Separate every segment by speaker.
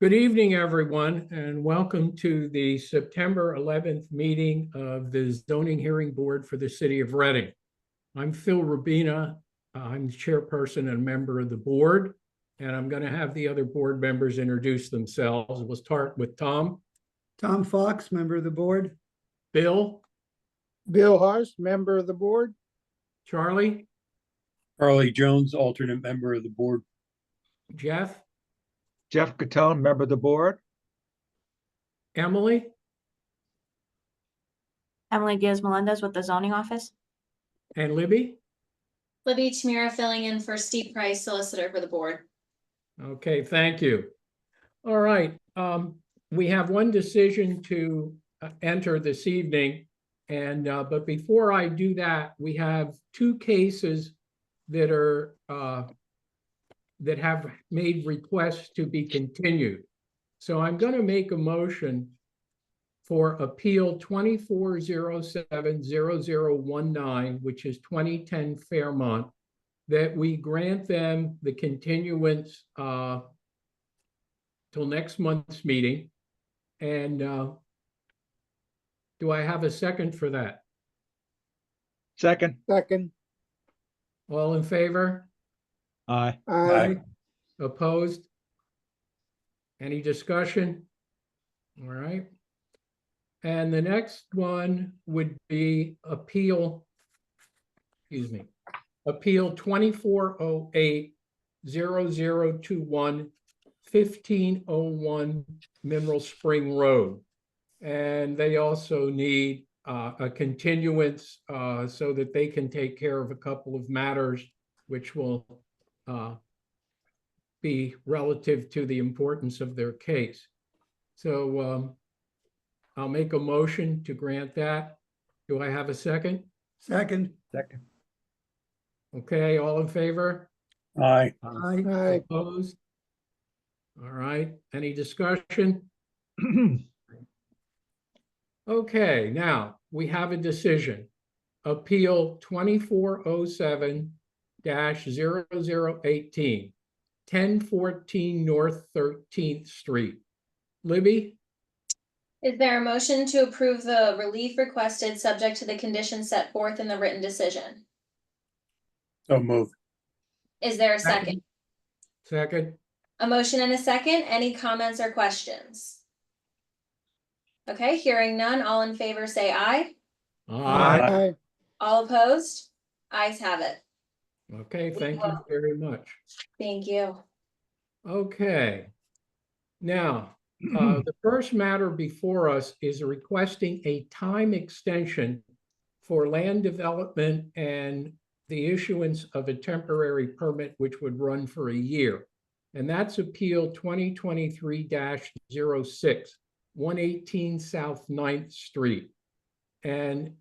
Speaker 1: Good evening, everyone, and welcome to the September 11th meeting of the Zoning Hearing Board for the City of Reading. I'm Phil Rubina. I'm the chairperson and member of the board, and I'm going to have the other board members introduce themselves. We'll start with Tom.
Speaker 2: Tom Fox, member of the board.
Speaker 1: Bill.
Speaker 3: Bill Haas, member of the board.
Speaker 1: Charlie.
Speaker 4: Charlie Jones, alternate member of the board.
Speaker 1: Jeff.
Speaker 5: Jeff Catone, member of the board.
Speaker 1: Emily.
Speaker 6: Emily Diaz-Melendez with the zoning office.
Speaker 1: And Libby.
Speaker 7: Libby Tamira filling in for Steve Price, solicitor for the board.
Speaker 1: Okay, thank you. All right, we have one decision to enter this evening. And but before I do that, we have two cases that are that have made requests to be continued. So I'm going to make a motion for appeal 24070019, which is 2010 Fairmont, that we grant them the continuance till next month's meeting. And do I have a second for that?
Speaker 5: Second.
Speaker 3: Second.
Speaker 1: All in favor?
Speaker 5: Aye.
Speaker 3: Aye.
Speaker 1: Opposed? Any discussion? All right. And the next one would be appeal 2408-0021, 1501 Mineral Spring Road. And they also need a continuance so that they can take care of a couple of matters which will be relative to the importance of their case. So I'll make a motion to grant that. Do I have a second?
Speaker 2: Second.
Speaker 5: Second.
Speaker 1: Okay, all in favor?
Speaker 4: Aye.
Speaker 2: Aye.
Speaker 3: Aye.
Speaker 1: Opposed? All right, any discussion? Okay, now we have a decision. Appeal 2407-0018, 1014 North 13th Street. Libby.
Speaker 7: Is there a motion to approve the relief requested subject to the conditions set forth in the written decision?
Speaker 4: So moved.
Speaker 7: Is there a second?
Speaker 1: Second.
Speaker 7: A motion and a second. Any comments or questions? Okay, hearing none. All in favor say aye.
Speaker 1: Aye.
Speaker 3: Aye.
Speaker 7: All opposed? Ayes have it.
Speaker 1: Okay, thank you very much.
Speaker 7: Thank you.
Speaker 1: Okay. Now, the first matter before us is requesting a time extension for land development and the issuance of a temporary permit, which would run for a year. And that's appeal 2023-06, 118 South 9th Street. And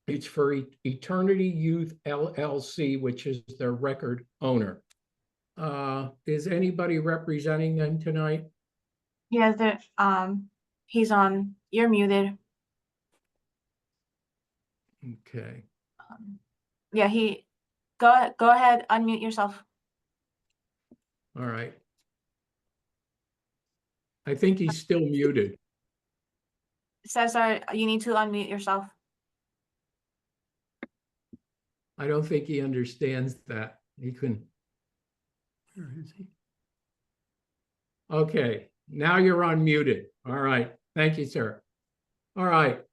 Speaker 1: it's for Eternity Youth LLC, which is their record owner. Is anybody representing them tonight?
Speaker 6: Yeah, he's on. You're muted.
Speaker 1: Okay.
Speaker 6: Yeah, go ahead, unmute yourself.
Speaker 1: All right. I think he's still muted.
Speaker 6: Cesar, you need to unmute yourself.
Speaker 1: I don't think he understands that. He couldn't. Where is he? Okay, now you're unmuted. All right. Thank you, sir. All right.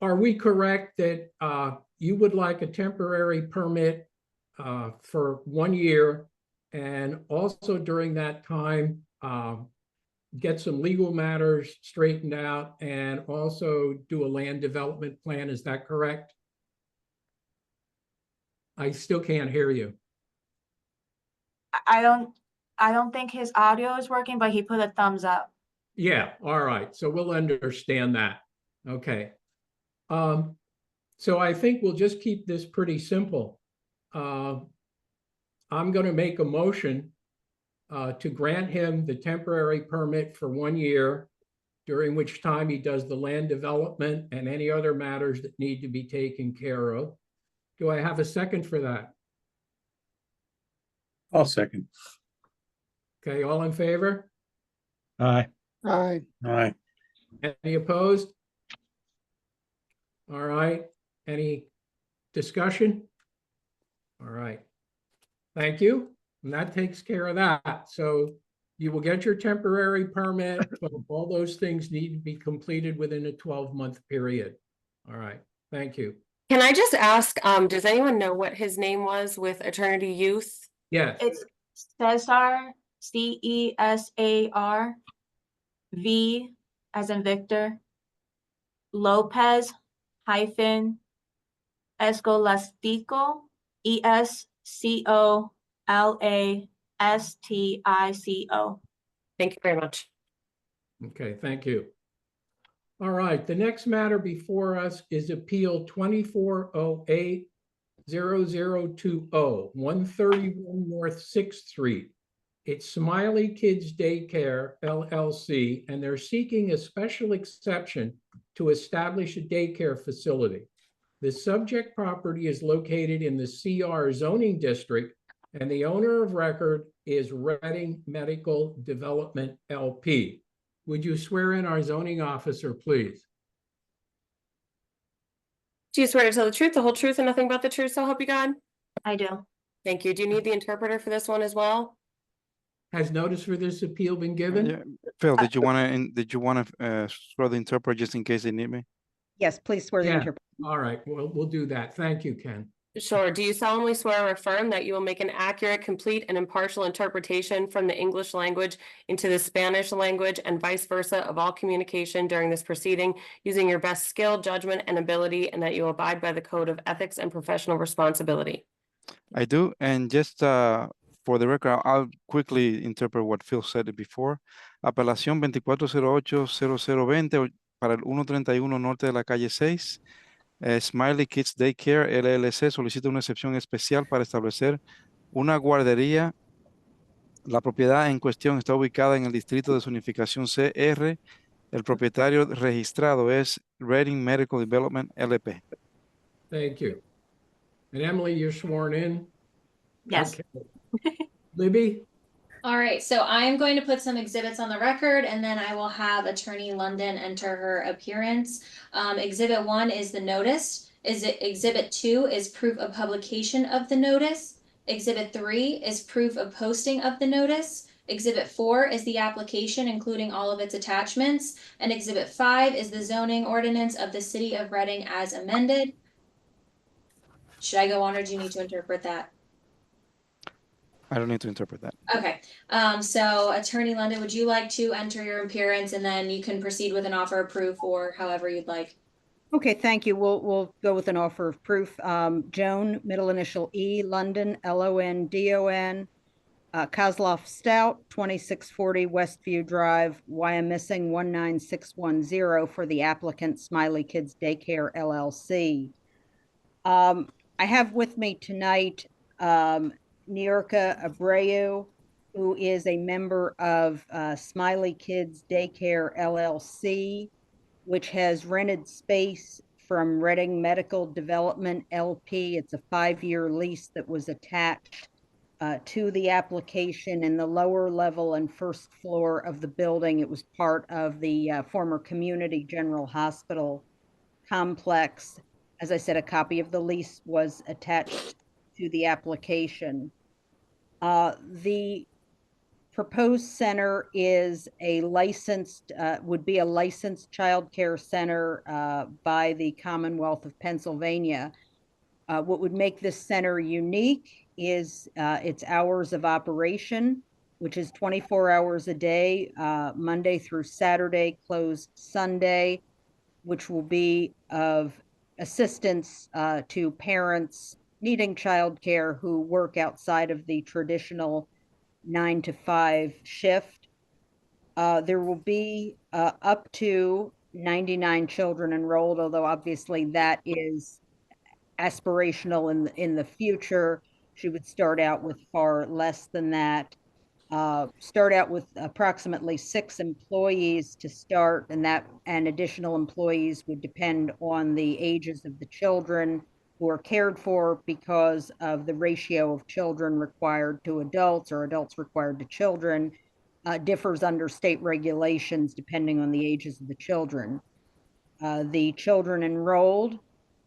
Speaker 1: Are we correct that you would like a temporary permit for 1 year, and also during that time get some legal matters straightened out and also do a land development plan? Is that correct? I still can't hear you.
Speaker 6: I don't think his audio is working, but he put a thumbs up.
Speaker 1: Yeah, all right. So we'll understand that. Okay. So I think we'll just keep this pretty simple. I'm going to make a motion to grant him the temporary permit for 1 year, during which time he does the land development and any other matters that need to be taken care of. Do I have a second for that?
Speaker 4: I'll second.
Speaker 1: Okay, all in favor?
Speaker 5: Aye.
Speaker 3: aye,
Speaker 4: Aye.
Speaker 1: Any opposed? All right, any discussion? All right. Thank you. And that takes care of that. So you will get your temporary permit, but all those things need to be completed within a 12-month period. All right, thank you.
Speaker 8: Can I just ask, does anyone know what his name was with Eternity Youth?
Speaker 1: Yes,
Speaker 6: It's Cesar, Cesar, V as in Victor, Lopez hyphen Escolastico, Escolastico.
Speaker 8: Thank you very much.
Speaker 1: okay, thank you. All right, the next matter before us is Appeal 2408-0020, 131 North Sixth Street. It's Smiley Kids Daycare LLC, and they're seeking a special exception to establish a daycare facility. The subject property is located in the CR zoning district, and the owner of record is Reading Medical Development LP. Would you swear in our zoning officer, please?
Speaker 8: Do you swear to tell the truth, the whole truth, and nothing but the truth, so help you God?
Speaker 6: I do.
Speaker 8: Thank you. Do you need the interpreter for this one as well?
Speaker 1: Has notice for this appeal been given?
Speaker 9: Yeah, Phil, did you wanna swear the interpreter just in case they need me?
Speaker 10: Yes, please swear the
Speaker 1: Yeah.
Speaker 10: interpreter.
Speaker 1: All right, well, we'll do that. Thank you, Ken.
Speaker 8: Sure. Do you solemnly swear or affirm that you will make an accurate, complete, and impartial interpretation from the English language into the Spanish language and vice versa of all communication during this proceeding using your best skill, judgment, and ability, and that you abide by the code of ethics and professional responsibility?
Speaker 9: I do, and just for the record, I'll quickly interpret what Phil said before. Apelación 2408-0020 para el 131 norte de la calle 6. Smiley Kids Daycare LLC solicita una excepción especial para establecer una guardería. La propiedad en cuestión está ubicada en el distrito de zonificación CR. El propietario registrado es Reading Medical Development LP.
Speaker 1: Thank you. And Emily, you're sworn in?
Speaker 6: Yes.
Speaker 1: Okay. Libby?
Speaker 7: All right, so I'm going to put some exhibits on the record and then I will have Attorney London enter her appearance. Exhibit 1 is the notice. Exhibit 2 is proof of publication of the notice. Exhibit 3 is proof of posting of the notice. Exhibit 4 is the application, including all of its attachments. And Exhibit 5 is the zoning ordinance of the City of Reading as amended. Should I go on or do you need to interpret that?
Speaker 9: I don't need to interpret that.
Speaker 7: Okay, so Attorney London, would you like to enter your appearance and then you can proceed with an offer of proof or however you'd like?
Speaker 10: Okay, thank you. We'll go with an offer of proof. Joan, middle initial E, London, London, Kozloff Stout, 2640 Westview Drive, Wyomissing 19610 for the applicant Smiley Kids Daycare LLC. I have with me tonight Niurka Abreu, who is a member of Smiley Kids Daycare LLC, which has rented space from Reading Medical Development LP. It's a 5-year lease that was attached to the application in the lower level and first floor of the building. It was part of the former Community General Hospital complex. As I said, a copy of the lease was attached to the application. The proposed center is a licensed, would be a licensed child care center by the Commonwealth of Pennsylvania. What would make this center unique is its hours of operation, which is 24 hours a day, Monday through Saturday, closed Sunday, which will be of assistance to parents needing childcare who work outside of the traditional 9 to 5 shift. There will be up to 99 children enrolled, although obviously that is aspirational in the future. She would start out with far less than that. Start out with approximately 6 employees to start, and additional employees would depend on the ages of the children. who are cared for because of the ratio of children required to adults or adults required to children differs under state regulations depending on the ages of the children. The children enrolled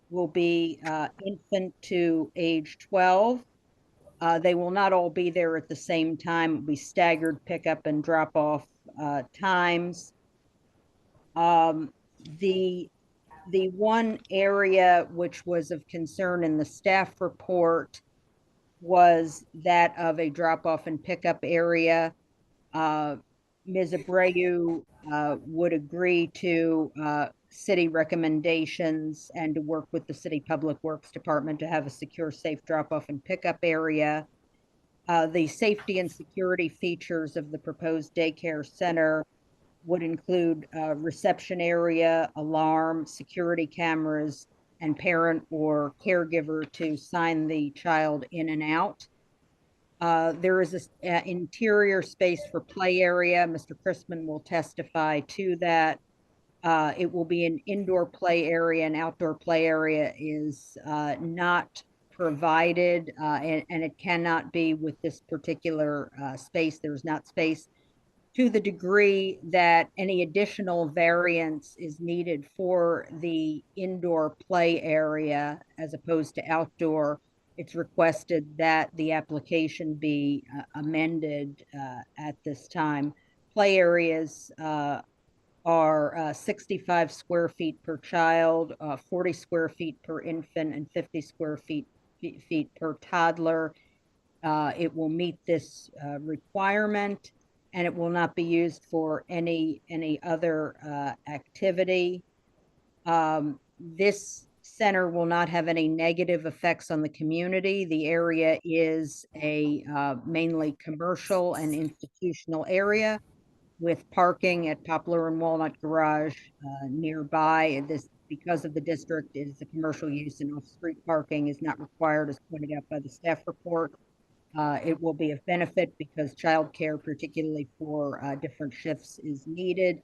Speaker 10: will be infant to age 12. They will not all be there at the same time. It'll be staggered pickup and drop off times. The one area which was of concern in the staff report was that of a drop off and pickup area. Ms. Abreu would agree to city recommendations and to work with the city public works department to have a secure, safe drop off and pickup area. The safety and security features of the proposed daycare center would include reception area, alarm, security cameras, and parent or caregiver to sign the child in and out. There is an interior space for play area. Mr. Chrisman will testify to that. It will be an indoor play area, and outdoor play area is not provided, and it cannot be with this particular space. There's not space. To the degree that any additional variance is needed for the indoor play area as opposed to outdoor, it's requested that the application be amended at this time. Play areas are 65 square feet per child, 40 square feet per infant, and 50 square feet per toddler. It will meet this requirement, and it will not be used for any other activity. This center will not have any negative effects on the community. The area is a mainly commercial and institutional area with parking at Poplar and Walnut Garage nearby. This, because of the district, is a commercial use, and off-street parking is not required, as pointed out by the staff report. It will be of benefit because childcare, particularly for different shifts, is needed.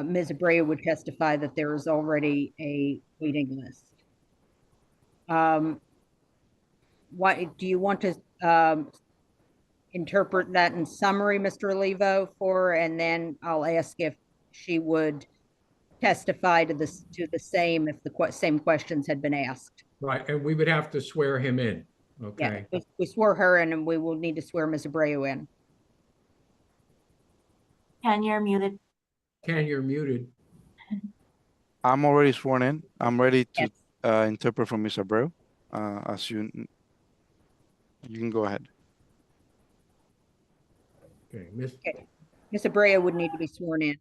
Speaker 10: Ms. Abreu would testify that there is already a waiting list. What do you want to interpret that in summary, Mr. Olivo, and then I'll ask if she would testify to the same if the same questions had been asked.
Speaker 1: Right, and we would have to swear him in. Okay.
Speaker 10: Yeah, we swore her in, and we will need to swear Ms. Abreu in.
Speaker 6: Ken, you're muted.
Speaker 1: Ken, you're muted.
Speaker 9: I'm already sworn in. I'm ready to
Speaker 10: Yes.
Speaker 9: interpret from Ms. Abreu. As you can go ahead.
Speaker 1: Okay, Miss.
Speaker 10: Ms. Abreu would need to be sworn in.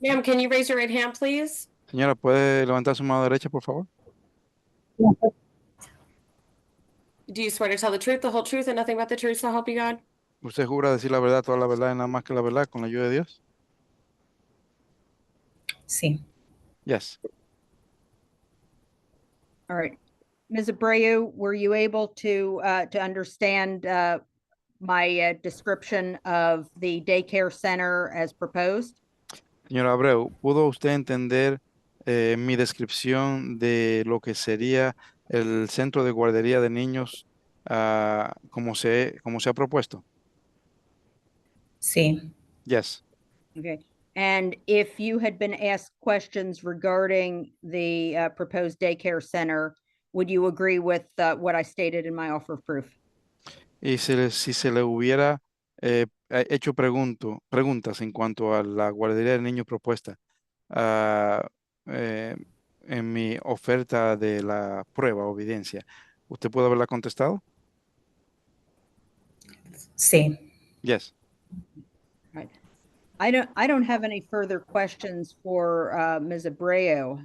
Speaker 8: Ma'am, can you raise your right hand, please?
Speaker 9: Señora, ¿puede levantar su mano derecha, por favor?
Speaker 8: Do you swear to tell the truth, the whole truth, and nothing but the truth, so help you God?
Speaker 9: ¿Usted jura decir la verdad, toda la verdad y nada más que la verdad con la ayuda de Dios?
Speaker 11: Sí.
Speaker 9: Yes.
Speaker 10: All right. Ms. Abreu, were you able to understand my description of the daycare center as proposed?
Speaker 9: Señora Abreu, ¿pudo usted entender mi descripción de lo que sería el centro de guardería de niños como se ha propuesto?
Speaker 11: Sí.
Speaker 9: Yes.
Speaker 10: Okay. And if you had been asked questions regarding the proposed daycare center, would you agree with what I stated in my offer of proof?
Speaker 9: Y si se le hubiera hecho preguntas en cuanto a la guardería de niños propuesta en mi oferta de la prueba o evidencia, ¿usted puede haberla contestado?
Speaker 11: Sí.
Speaker 9: Yes.
Speaker 10: Right. I don't have any further questions for Ms. Abreu.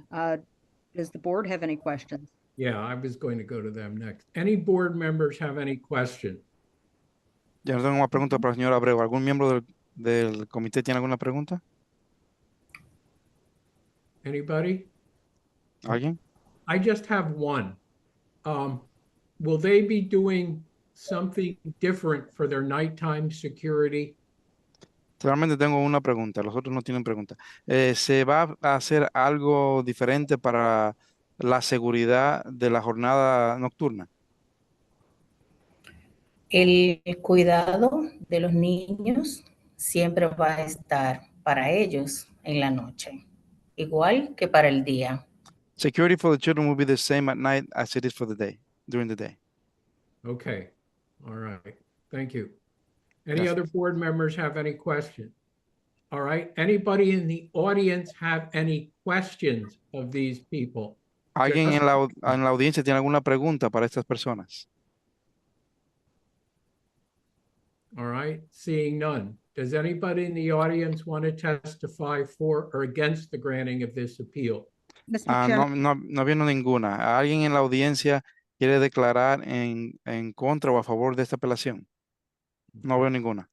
Speaker 10: Does the board have any questions?
Speaker 1: Yeah, I was going to go to them next. Any board members have any questions?
Speaker 9: Ya no tengo más preguntas para la señora Abreu. ¿Algún miembro del comité tiene alguna pregunta?
Speaker 1: Anybody?
Speaker 9: ¿Alguien?
Speaker 1: I just have one. Will they be doing something different for their nighttime security?
Speaker 9: Solamente tengo una pregunta, los otros no tienen pregunta. ¿Se va a hacer algo diferente para la seguridad de la jornada nocturna?
Speaker 11: El cuidado de los niños siempre va a estar para ellos en la noche, igual que para el día.
Speaker 9: Security for the children will be the same at night as it is for the day, during the day.
Speaker 1: Okay, all right, thank you. Any
Speaker 9: Gracias.
Speaker 1: other board members have any questions? All right, anybody in the audience have any questions of these people?
Speaker 9: ¿Alguien
Speaker 1: Just-
Speaker 9: en la audiencia tiene alguna pregunta para estas personas?
Speaker 1: All right, seeing none. Does anybody in the audience want to testify for or against the granting of this appeal?
Speaker 10: Mr.
Speaker 9: No,
Speaker 10: Chairman,
Speaker 9: no vino ninguna. ¿Alguien en la audiencia quiere declarar en contra o a favor de esta apelación? No veo ninguna.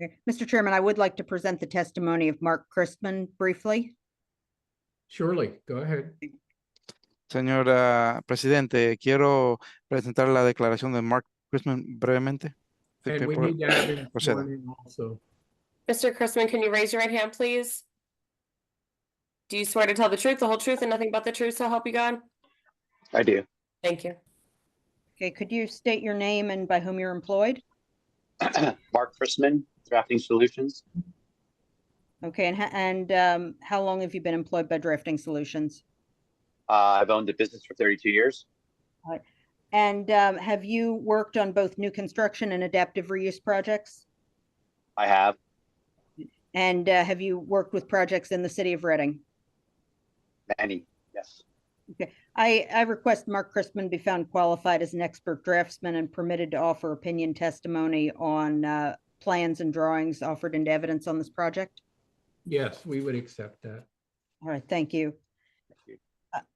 Speaker 10: okay. Mr. Chairman, I would like to present the testimony of Mark Christman briefly.
Speaker 1: Surely, go ahead.
Speaker 9: Señor presidente, quiero presentar la declaración de Mark Christman brevemente.
Speaker 1: And we need to have him
Speaker 9: Proceda.
Speaker 1: sworn in also.
Speaker 8: Mr. Chrisman, can you raise your right hand, please? Do you swear to tell the truth, the whole truth, and nothing but the truth, so help you God?
Speaker 12: I do.
Speaker 8: Thank you.
Speaker 10: Okay, could you state your name and by whom you're employed?
Speaker 12: Mark Frischman, Drafting Solutions.
Speaker 10: Okay, and how long have you been employed by Drafting Solutions?
Speaker 12: I've owned the business for 32 years.
Speaker 10: And have you worked on both new construction and adaptive reuse projects?
Speaker 12: I have.
Speaker 10: And have you worked with projects in the city of Reading?
Speaker 12: Many, yes.
Speaker 10: Okay, I request Mark Christman be found qualified as an expert draftsman and permitted to offer opinion testimony on plans and drawings offered into evidence on this project.
Speaker 1: Yes, we would accept that.
Speaker 10: All right, thank you.
Speaker 12: Thank you.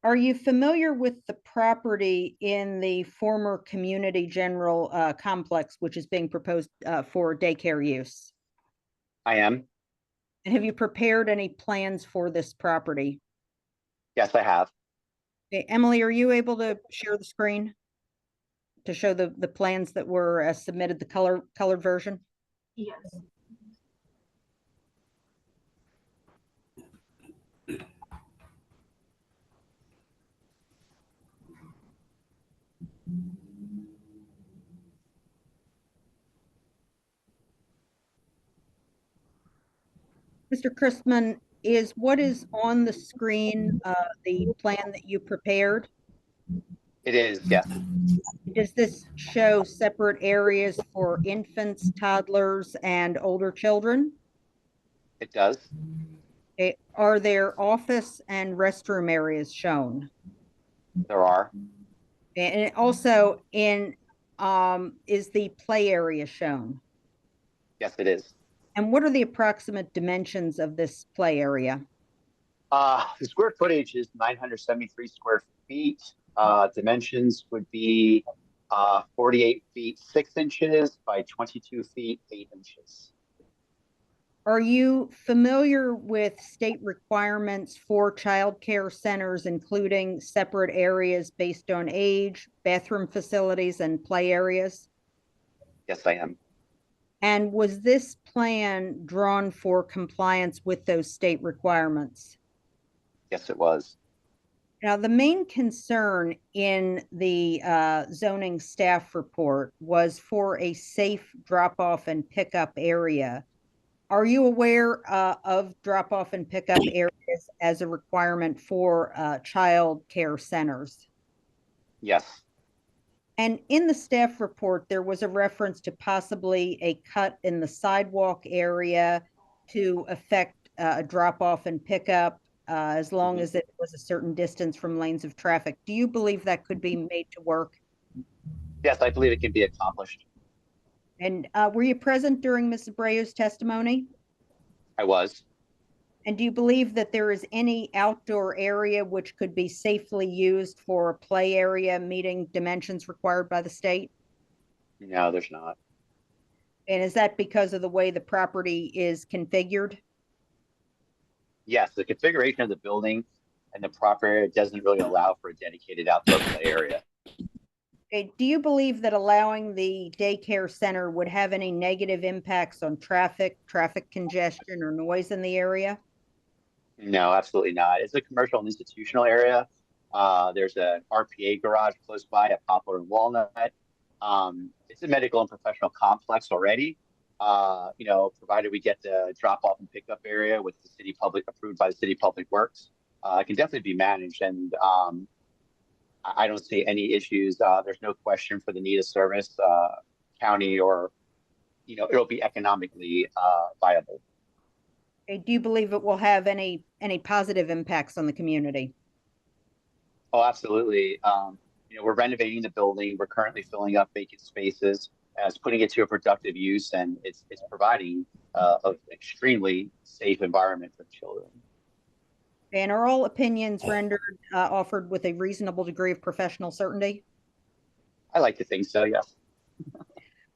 Speaker 10: Are you familiar with the property in the former community general complex, which is being proposed for daycare use?
Speaker 12: I am.
Speaker 10: And have you prepared any plans for this property?
Speaker 12: Yes, I have.
Speaker 10: Okay, Emily, are you able to share the screen to show the plans that were submitted, the colored version?
Speaker 6: Yes.
Speaker 10: Mr. Christman, is what is on the screen the plan that you prepared?
Speaker 12: It is, yes.
Speaker 10: Does this show separate areas for infants, toddlers, and older children?
Speaker 12: It does.
Speaker 10: Okay, are there office and restroom areas shown?
Speaker 12: There are.
Speaker 10: And also is the play area shown?
Speaker 12: Yes, it is.
Speaker 10: And what are the approximate dimensions of this play area?
Speaker 12: The square footage is 973 square feet. Dimensions would be 48 feet 6 inches by 22 feet 8 inches.
Speaker 10: Are you familiar with state requirements for childcare centers, including separate areas based on age, bathroom facilities, and play areas?
Speaker 12: Yes, I am.
Speaker 10: And was this plan drawn for compliance with those state requirements?
Speaker 12: Yes, it was.
Speaker 10: Now, the main concern in the zoning staff report was for a safe drop-off and pickup area. Are you aware of drop-off and pickup areas as a requirement for child care centers?
Speaker 12: Yes.
Speaker 10: And in the staff report, there was a reference to possibly a cut in the sidewalk area to affect a drop-off and pickup as long as it was a certain distance from lanes of traffic. Do you believe that could be made to work?
Speaker 12: Yes, I believe it can be accomplished.
Speaker 10: And were you present during Ms. Abreu's testimony?
Speaker 12: I was.
Speaker 10: And do you believe that there is any outdoor area which could be safely used for a play area meeting dimensions required by the state?
Speaker 12: No, there's not.
Speaker 10: And is that because of the way the property is configured?
Speaker 12: Yes, the configuration of the building and the proper area doesn't really allow for a dedicated outdoor play area.
Speaker 10: Okay, do you believe that allowing the daycare center would have any negative impacts on traffic congestion, or noise in the area?
Speaker 12: No, absolutely not. It's a commercial and institutional area. There's an RPA garage close by at Poplar and Walnut. It's a medical and professional complex already. Provided we get the drop off and pickup area with the city public approved by the city public works, it can definitely be managed. And I don't see any issues. There's no question for the need of service, county, or, it'll be economically viable.
Speaker 10: Okay, do you believe it will have any positive impacts on the community?
Speaker 12: Oh, absolutely. We're renovating the building. We're currently filling up vacant spaces as putting it to a productive use, and it's providing an extremely safe environment for children.
Speaker 10: And are all opinions rendered offered with a reasonable degree of professional certainty?
Speaker 12: I like to think so, yes.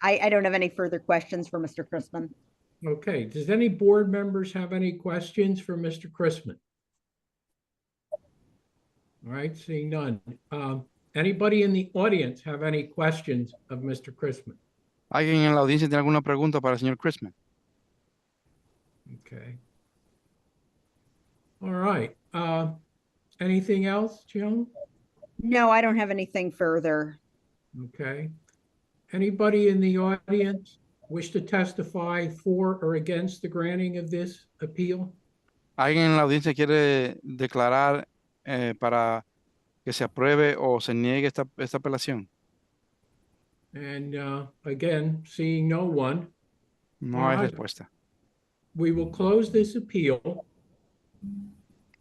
Speaker 10: I don't have any further questions for Mr. Chrisman.
Speaker 1: Okay, does any board members have any questions for Mr. Chrisman? All right, seeing none. Anybody in the audience have any questions of Mr. Chrisman?
Speaker 9: ¿Alguien en la audiencia tiene alguna pregunta para el señor Chrisman?
Speaker 1: Okay. All right. Anything else, Joan?
Speaker 10: No, I don't have anything further.
Speaker 1: Okay. Anybody in the audience wish to testify for or against the granting of this appeal?
Speaker 9: ¿Alguien en la audiencia quiere declarar para que se apruebe o se niegue esta apelación?
Speaker 1: And again, seeing no one,
Speaker 9: No hay
Speaker 1: All right.
Speaker 9: respuesta.
Speaker 1: we will close this appeal.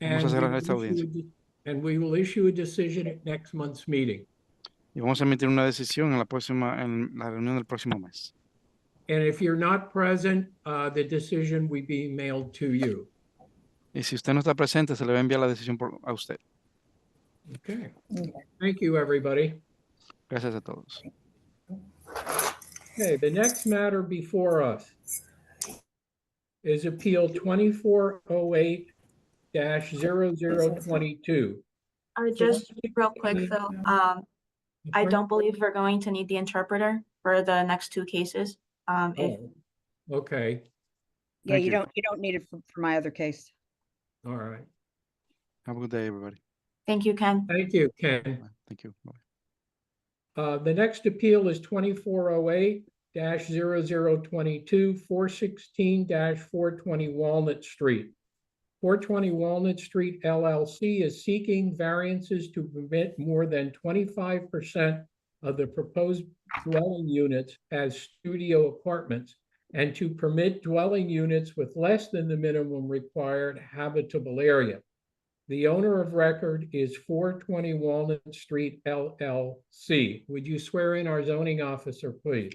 Speaker 9: Vamos a
Speaker 1: And
Speaker 9: cerrar
Speaker 1: we
Speaker 9: esta
Speaker 1: will issue
Speaker 9: audiencia.
Speaker 1: and we will issue a decision at next month's meeting.
Speaker 9: Y vamos a emitir una decisión en la reunión del próximo mes.
Speaker 1: And if you're not present, the decision will be mailed to you.
Speaker 9: Y si usted no está presente, se le va a enviar la decisión a usted.
Speaker 1: Okay. Thank you, everybody.
Speaker 9: Gracias a todos.
Speaker 1: Okay, the next matter before us is Appeal 2408-0022.
Speaker 6: Just real quick, Phil, I don't believe we're going to need the interpreter for the next two cases. If
Speaker 1: Oh, okay,
Speaker 10: Yeah,
Speaker 9: Thank
Speaker 10: you
Speaker 9: you.
Speaker 10: don't need it for my other case.
Speaker 1: all right.
Speaker 9: Have a good day, everybody.
Speaker 6: Thank you, Ken.
Speaker 1: Thank you, Ken.
Speaker 9: Bye. Thank you. Bye.
Speaker 1: The next appeal is 2408-0022, 416-420 Walnut Street. 420 Walnut Street LLC is seeking variances to permit more than 25% of the proposed dwelling units as studio apartments, and to permit dwelling units with less than the minimum required habitable area. The owner of record is 420 Walnut Street LLC. Would you swear in our zoning officer, please?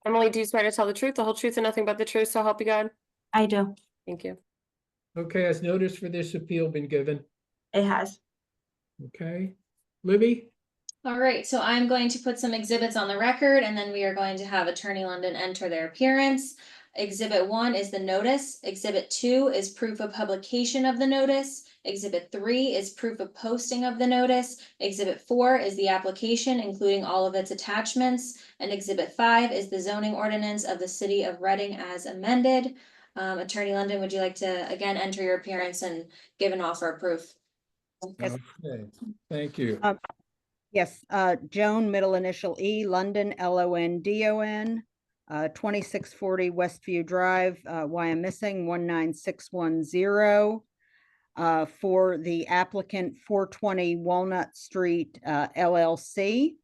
Speaker 8: Emily, do you swear to tell the truth, the whole truth, and nothing but the truth, so help you God?
Speaker 6: I do.
Speaker 8: Thank you.
Speaker 1: Okay, has notice for this appeal been given?
Speaker 6: It has.
Speaker 1: Okay. Libby?
Speaker 7: All right, so I'm going to put some exhibits on the record, and then we are going to have Attorney London enter their appearance. Exhibit 1 is the notice. Exhibit 2 is proof of publication of the notice. Exhibit 3 is proof of posting of the notice. Exhibit 4 is the application, including all of its attachments. And Exhibit 5 is the zoning ordinance of the city of Reading as amended. Attorney London, would you like to again enter your appearance and give an offer of proof?
Speaker 10: Yes.
Speaker 1: Okay, thank you.
Speaker 10: Yes, Joan, middle initial E, London, London, 2640 Westview Drive, Wyomissing 19610. For the applicant 420 Walnut Street LLC.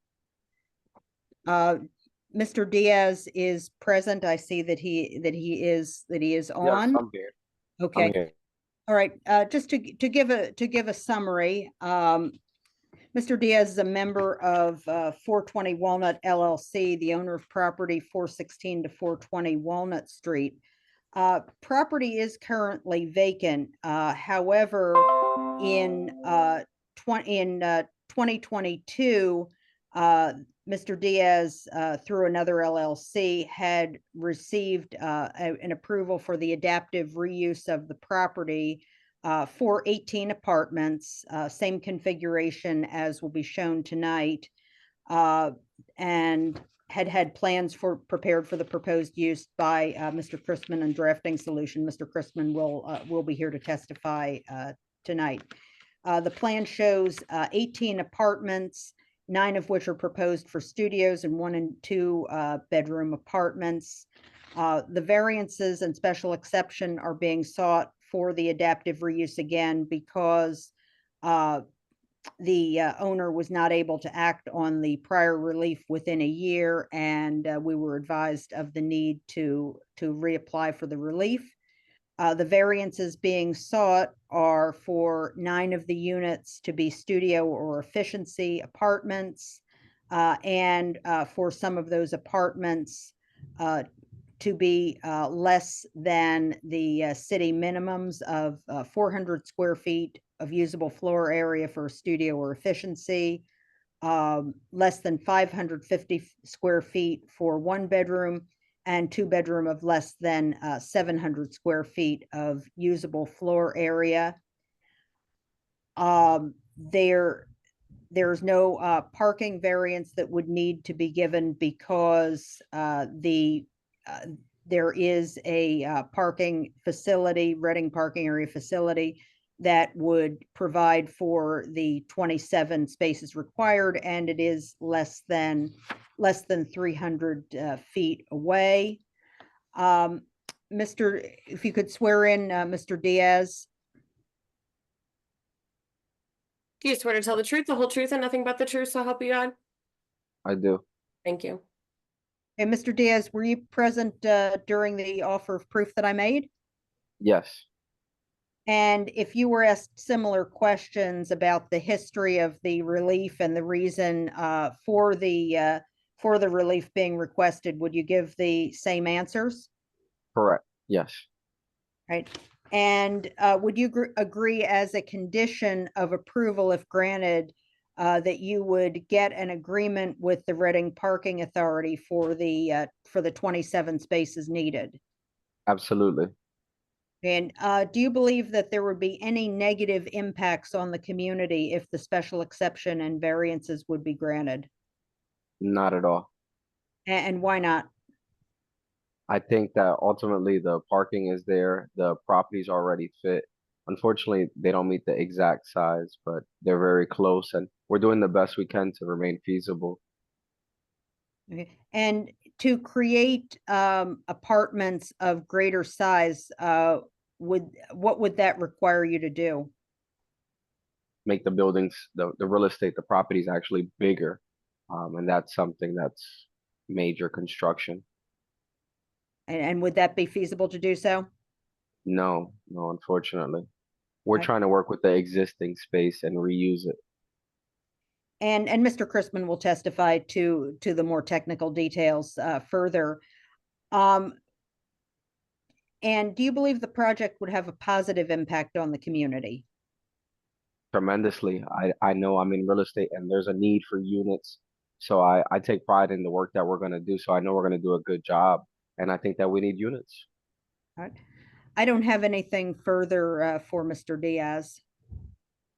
Speaker 10: Mr. Diaz is present. I see that he is on.
Speaker 12: I'm here.
Speaker 10: Okay.
Speaker 12: I'm here.
Speaker 10: All right, just to give a summary, Mr. Diaz is a member of 420 Walnut LLC, the owner of property 416 to 420 Walnut Street. Property is currently vacant. However, in 2022, Mr. Diaz, through another LLC, had received an approval for the adaptive reuse of the property for 18 apartments, same configuration as will be shown tonight. and had plans prepared for the proposed use by Mr. Chrisman and Drafting Solution. Mr. Chrisman will be here to testify tonight. The plan shows 18 apartments, 9 of which are proposed for studios and 1 and 2 bedroom apartments. The variances and special exception are being sought for the adaptive reuse again because the owner was not able to act on the prior relief within a year, and we were advised of the need to reapply for the relief. The variances being sought are for 9 of the units to be studio or efficiency apartments, and for some of those apartments to be less than the city minimums of 400 square feet of usable floor area for a studio or efficiency, less than 550 square feet for 1 bedroom, and 2 bedroom of less than 700 square feet of usable floor area. There's no parking variance that would need to be given because there is a parking facility, Reading parking area facility, that would provide for the 27 spaces required, and it is less than 300 feet away. If you could swear in Mr. Diaz.
Speaker 8: Do you swear to tell the truth, the whole truth, and nothing but the truth, so help you God?
Speaker 13: I do.
Speaker 8: Thank you.
Speaker 10: And Mr. Diaz, were you present during the offer of proof that I made?
Speaker 13: Yes.
Speaker 10: And if you were asked similar questions about the history of the relief and the reason for the relief being requested, would you give the same answers?
Speaker 13: Correct. Yes.
Speaker 10: Right. And would you agree as a condition of approval, if granted, that you would get an agreement with the Reading Parking Authority for the 27 spaces needed?
Speaker 13: Absolutely.
Speaker 10: And do you believe that there would be any negative impacts on the community if the special exception and variances would be granted?
Speaker 13: Not at all.
Speaker 10: And why not?
Speaker 13: I think that ultimately the parking is there. The properties already fit. Unfortunately, they don't meet the exact size, but they're very close, and we're doing the best we can to remain feasible.
Speaker 10: Okay. And to create apartments of greater size, what would that require you to do?
Speaker 13: Make the buildings, the real estate, the properties actually bigger, and that's something that's major construction.
Speaker 10: And would that be feasible to do so?
Speaker 13: No, unfortunately. We're
Speaker 10: Okay.
Speaker 13: trying to work with the existing space and reuse it.
Speaker 10: And Mr. Chrisman will testify to the more technical details further. And do you believe the project would have a positive impact on the community?
Speaker 13: Tremendously. I know I'm in real estate and there's a need for units. So I take pride in the work that we're going to do. So I know we're going to do a good job. And I think that we need units.
Speaker 10: All right. I don't have anything further for Mr. Diaz.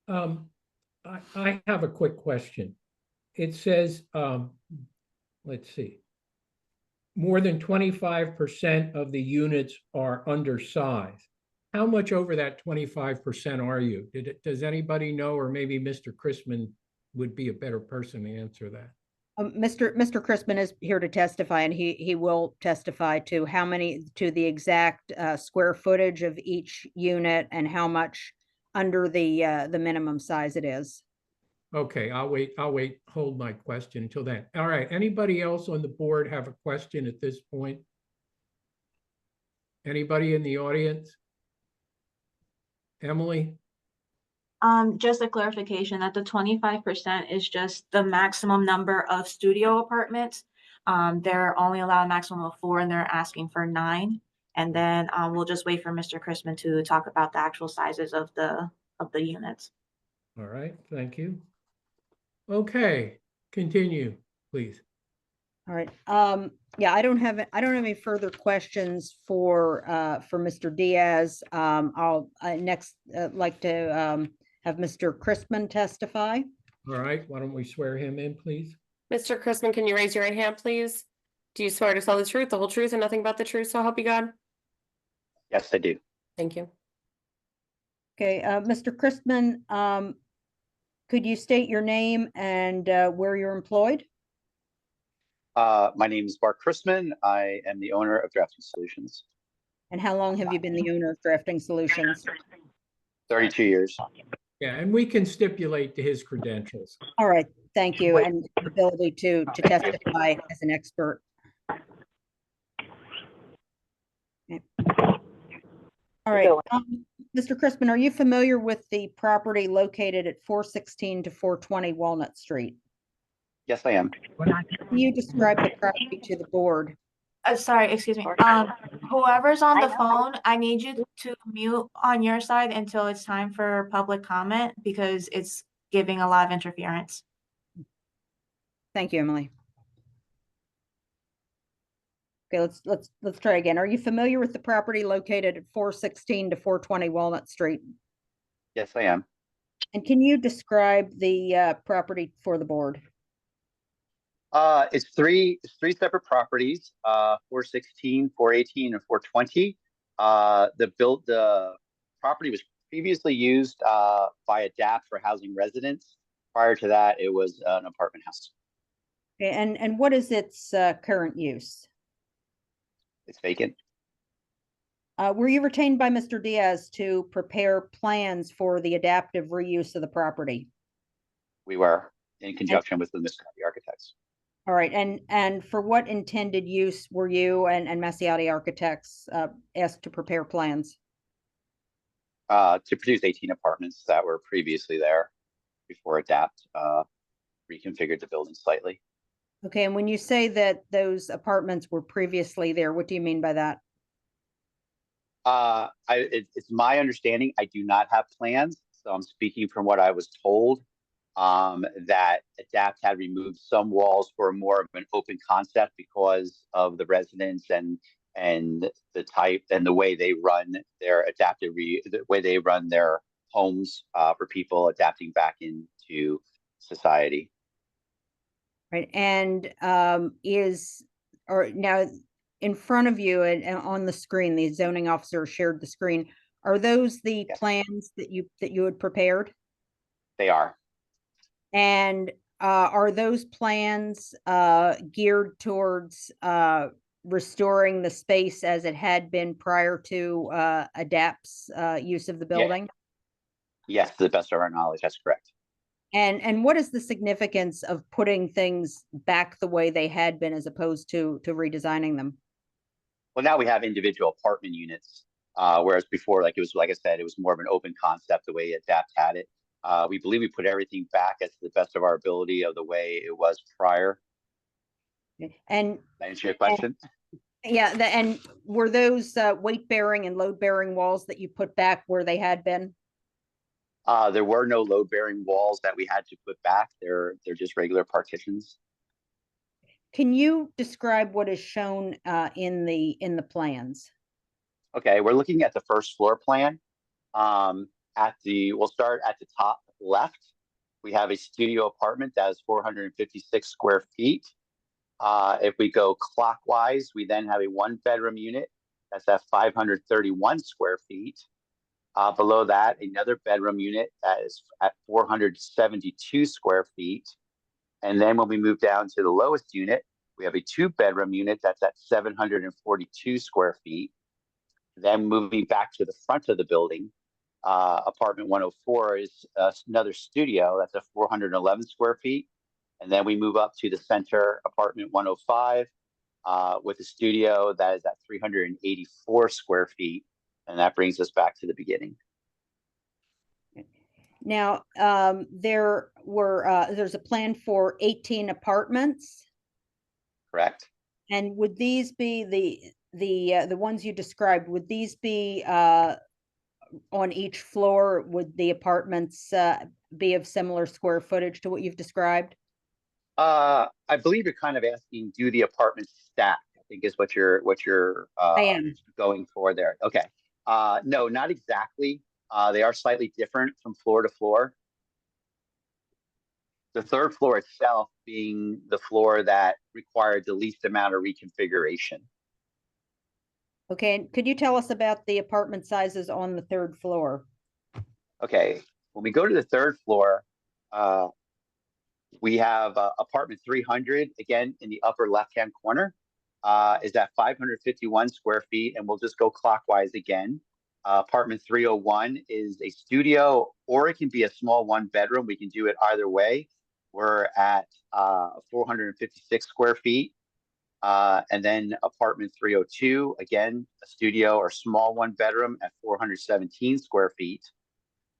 Speaker 1: I have a quick question. It says, let's see, more than 25% of the units are undersized. How much over that 25% are you? Does anybody know, or maybe Mr. Chrisman would be a better person to answer that?
Speaker 10: Mr. Chrisman is here to testify, and he will testify to the exact square footage of each unit and how much under the minimum size it is.
Speaker 1: Okay, I'll wait, hold my question until then. All right, anybody else on the board have a question at this point? Anybody in the audience? Emily?
Speaker 6: Just a clarification that the 25% is just the maximum number of studio apartments. They're only allowed a maximum of 4 and they're asking for 9. And then we'll just wait for Mr. Chrisman to talk about the actual sizes of the units.
Speaker 1: All right, thank you. Okay, continue, please.
Speaker 10: All right. Yeah, I don't have any further questions for Mr. Diaz. I'll next like to have Mr. Chrisman testify.
Speaker 1: All right, why don't we swear him in, please?
Speaker 8: Mr. Chrisman, can you raise your right hand, please? Do you swear to tell the truth, the whole truth, and nothing but the truth, so help you God?
Speaker 12: Yes, I do.
Speaker 8: Thank you.
Speaker 10: Okay, Mr. Christman, could you state your name and where you're employed?
Speaker 12: My name is Bart Chrisman. I am the owner of Drafting Solutions.
Speaker 10: And how long have you been the owner of Drafting Solutions?
Speaker 12: 32 years.
Speaker 1: Yeah, and we can stipulate to his credentials.
Speaker 10: All right, thank you, and ability to testify as an expert. Okay. All right, Mr. Crispin, are you familiar with the property located at 416 to 420 Walnut Street?
Speaker 12: Yes, I am.
Speaker 10: Can you describe the property to the board?
Speaker 6: Sorry, excuse me. Whoever's on the phone, I need you to mute on your side until it's time for public comment because it's giving a lot of interference.
Speaker 10: Thank you, Emily. Okay, let's try again. Are you familiar with the property located at 416 to 420 Walnut Street?
Speaker 12: Yes, I am.
Speaker 10: And can you describe the property for the board?
Speaker 12: It's three separate properties, 416, 418, and 420. The property was previously used by ADAPT for housing residents. Prior to that, it was an apartment house.
Speaker 10: Okay, and what is its current use?
Speaker 12: It's vacant.
Speaker 10: Were you retained by Mr. Diaz to prepare plans for the adaptive reuse of the property?
Speaker 12: We were in conjunction with the Mascotti Architects.
Speaker 10: All right, and for what intended use were you and Massiotti Architects asked to prepare plans?
Speaker 12: To produce 18 apartments that were previously there before ADAPT reconfigured the building slightly.
Speaker 10: Okay, and when you say that those apartments were previously there, what do you mean by that?
Speaker 12: It's my understanding, I do not have plans, so I'm speaking from what I was told, that ADAPT had removed some walls for more of an open concept because of the residents and the type and the way they run their the way they run their homes for people adapting back into society.
Speaker 10: Right, and now in front of you and on the screen, the zoning officer shared the screen. Are those the plans that you had prepared?
Speaker 12: They are.
Speaker 10: And are those plans geared towards restoring the space as it had been prior to ADAPT's use of the building?
Speaker 12: Yes, to the best of our knowledge, that's correct.
Speaker 10: And what is the significance of putting things back the way they had been as opposed to redesigning them?
Speaker 12: Well, now we have individual apartment units, whereas before, like I said, it was more of an open concept the way ADAPT had it. We believe we put everything back as to the best of our ability of the way it was prior.
Speaker 10: And
Speaker 12: that answer your question?
Speaker 10: Yeah, and were those weight-bearing and load-bearing walls that you put back where they had been?
Speaker 12: There were no load-bearing walls that we had to put back. They're just regular partitions.
Speaker 10: Can you describe what is shown in the plans?
Speaker 12: Okay, we're looking at the first floor plan. We'll start at the top left. We have a studio apartment that is 456 square feet. If we go clockwise, we then have a 1-bedroom unit that's at 531 square feet. Below that, another bedroom unit that is at 472 square feet. And then when we move down to the lowest unit, we have a 2-bedroom unit that's at 742 square feet. Then moving back to the front of the building, apartment 104 is another studio that's at 411 square feet. And then we move up to the center, apartment 105, with a studio that is at 384 square feet. And that brings us back to the beginning.
Speaker 10: Now, there's a plan for 18 apartments.
Speaker 12: Correct.
Speaker 10: And would these be the ones you described? Would these be on each floor? Would the apartments be of similar square footage to what you've described?
Speaker 12: I believe you're kind of asking, do the apartments stack? I think is what you're going for there. Okay. No, not exactly. They are slightly different from floor to floor. The third floor itself being the floor that required the least amount of reconfiguration.
Speaker 10: Okay, and could you tell us about the apartment sizes on the third floor?
Speaker 12: Okay, when we go to the third floor, we have apartment 300, again, in the upper left-hand corner, is at 551 square feet, and we'll just go clockwise again. Apartment 301 is a studio, or it can be a small one-bedroom. We can do it either way. We're at 456 square feet. And then apartment 302, again, a studio or small one-bedroom at 417 square feet.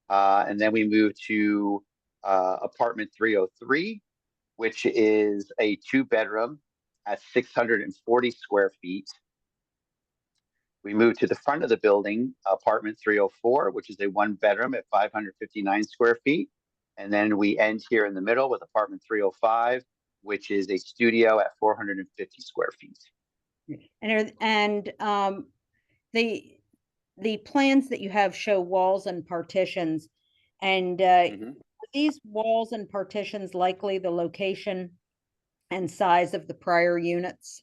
Speaker 12: And then we move to apartment 303, which is a two-bedroom at 640 square feet. We move to the front of the building, apartment 304, which is a one-bedroom at 559 square feet. And then we end here in the middle with apartment 305, which is a studio at 450 square feet.
Speaker 10: And the plans that you have show walls and partitions, and are these walls and partitions likely the location and size of the prior units?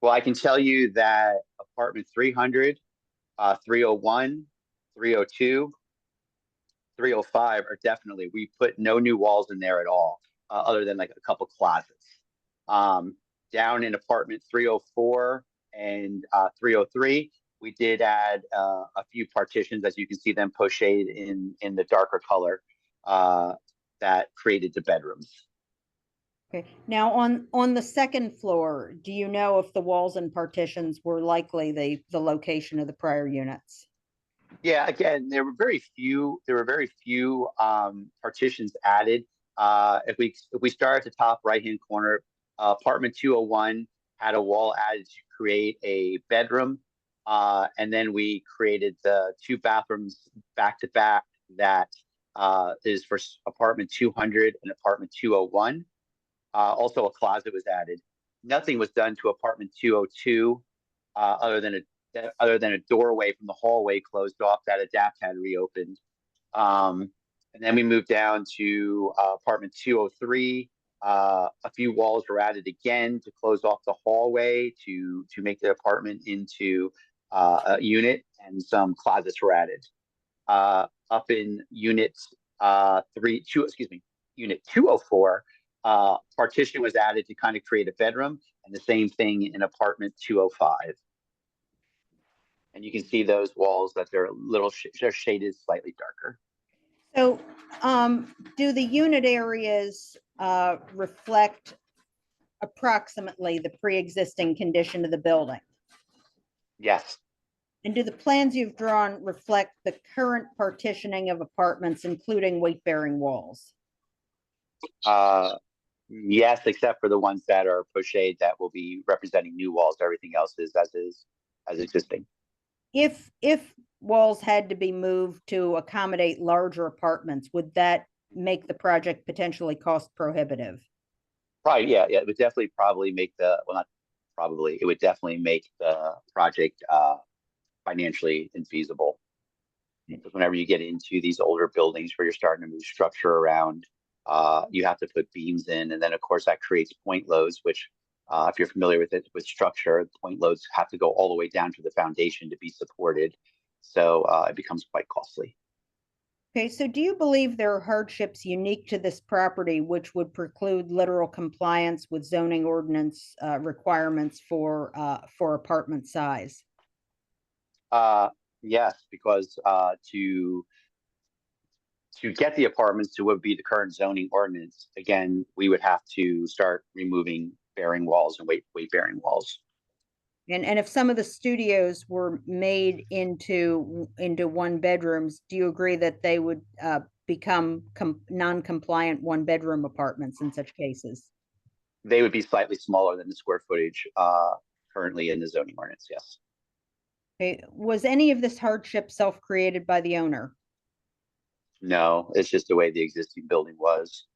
Speaker 12: Well, I can tell you that apartment 300, 301, 302, 305 are definitely, we put no new walls in there at all, other than like a couple closets. Down in apartment 304 and 303, we did add a few partitions, as you can see them pocheted in the darker color, that created the bedrooms.
Speaker 10: Okay, now on the second floor, do you know if the walls and partitions were likely the location of the prior units?
Speaker 12: Yeah, again, there were very few partitions added. If we start at the top right-hand corner, apartment 201 had a wall added to create a bedroom. And then we created the two bathrooms back to back that is for apartment 200 and apartment 201. Also a closet was added. Nothing was done to apartment 202 other than a doorway from the hallway closed off that Adapt had reopened. And then we moved down to apartment 203. A few walls were added again to close off the hallway to make the apartment into a unit, and some closets were added. Up in unit 204, partition was added to kind of create a bedroom, and the same thing in apartment 205. And you can see those walls that they're they're shaded slightly darker.
Speaker 10: So do the unit areas reflect approximately the pre-existing condition of the building?
Speaker 12: Yes.
Speaker 10: And do the plans you've drawn reflect the current partitioning of apartments, including weight-bearing walls?
Speaker 12: Yes, except for the ones that are pocheted that will be representing new walls. Everything else is as existing.
Speaker 10: If walls had to be moved to accommodate larger apartments, would that make the project potentially cost prohibitive?
Speaker 12: Probably, yeah. It would definitely probably make it would definitely make the project financially infeasible. Because whenever you get into these older buildings where you're starting to move structure around, you have to put beams in, and then of course that creates point loads, which if you're familiar with structure, point loads have to go all the way down to the foundation to be supported. So it becomes quite costly.
Speaker 10: Okay, so do you believe there are hardships unique to this property which would preclude literal compliance with zoning ordinance requirements for apartment size?
Speaker 12: Yes, because to get the apartments to what would be the current zoning ordinance, again, we would have to start removing bearing walls and weight-bearing walls.
Speaker 10: And if some of the studios were made into one bedrooms, do you agree that they would become non-compliant one-bedroom apartments in such cases?
Speaker 12: They would be slightly smaller than the square footage currently in the zoning ordinance, yes.
Speaker 10: Okay. Was any of this hardship self-created by the owner?
Speaker 12: No, it's just the way the existing building was.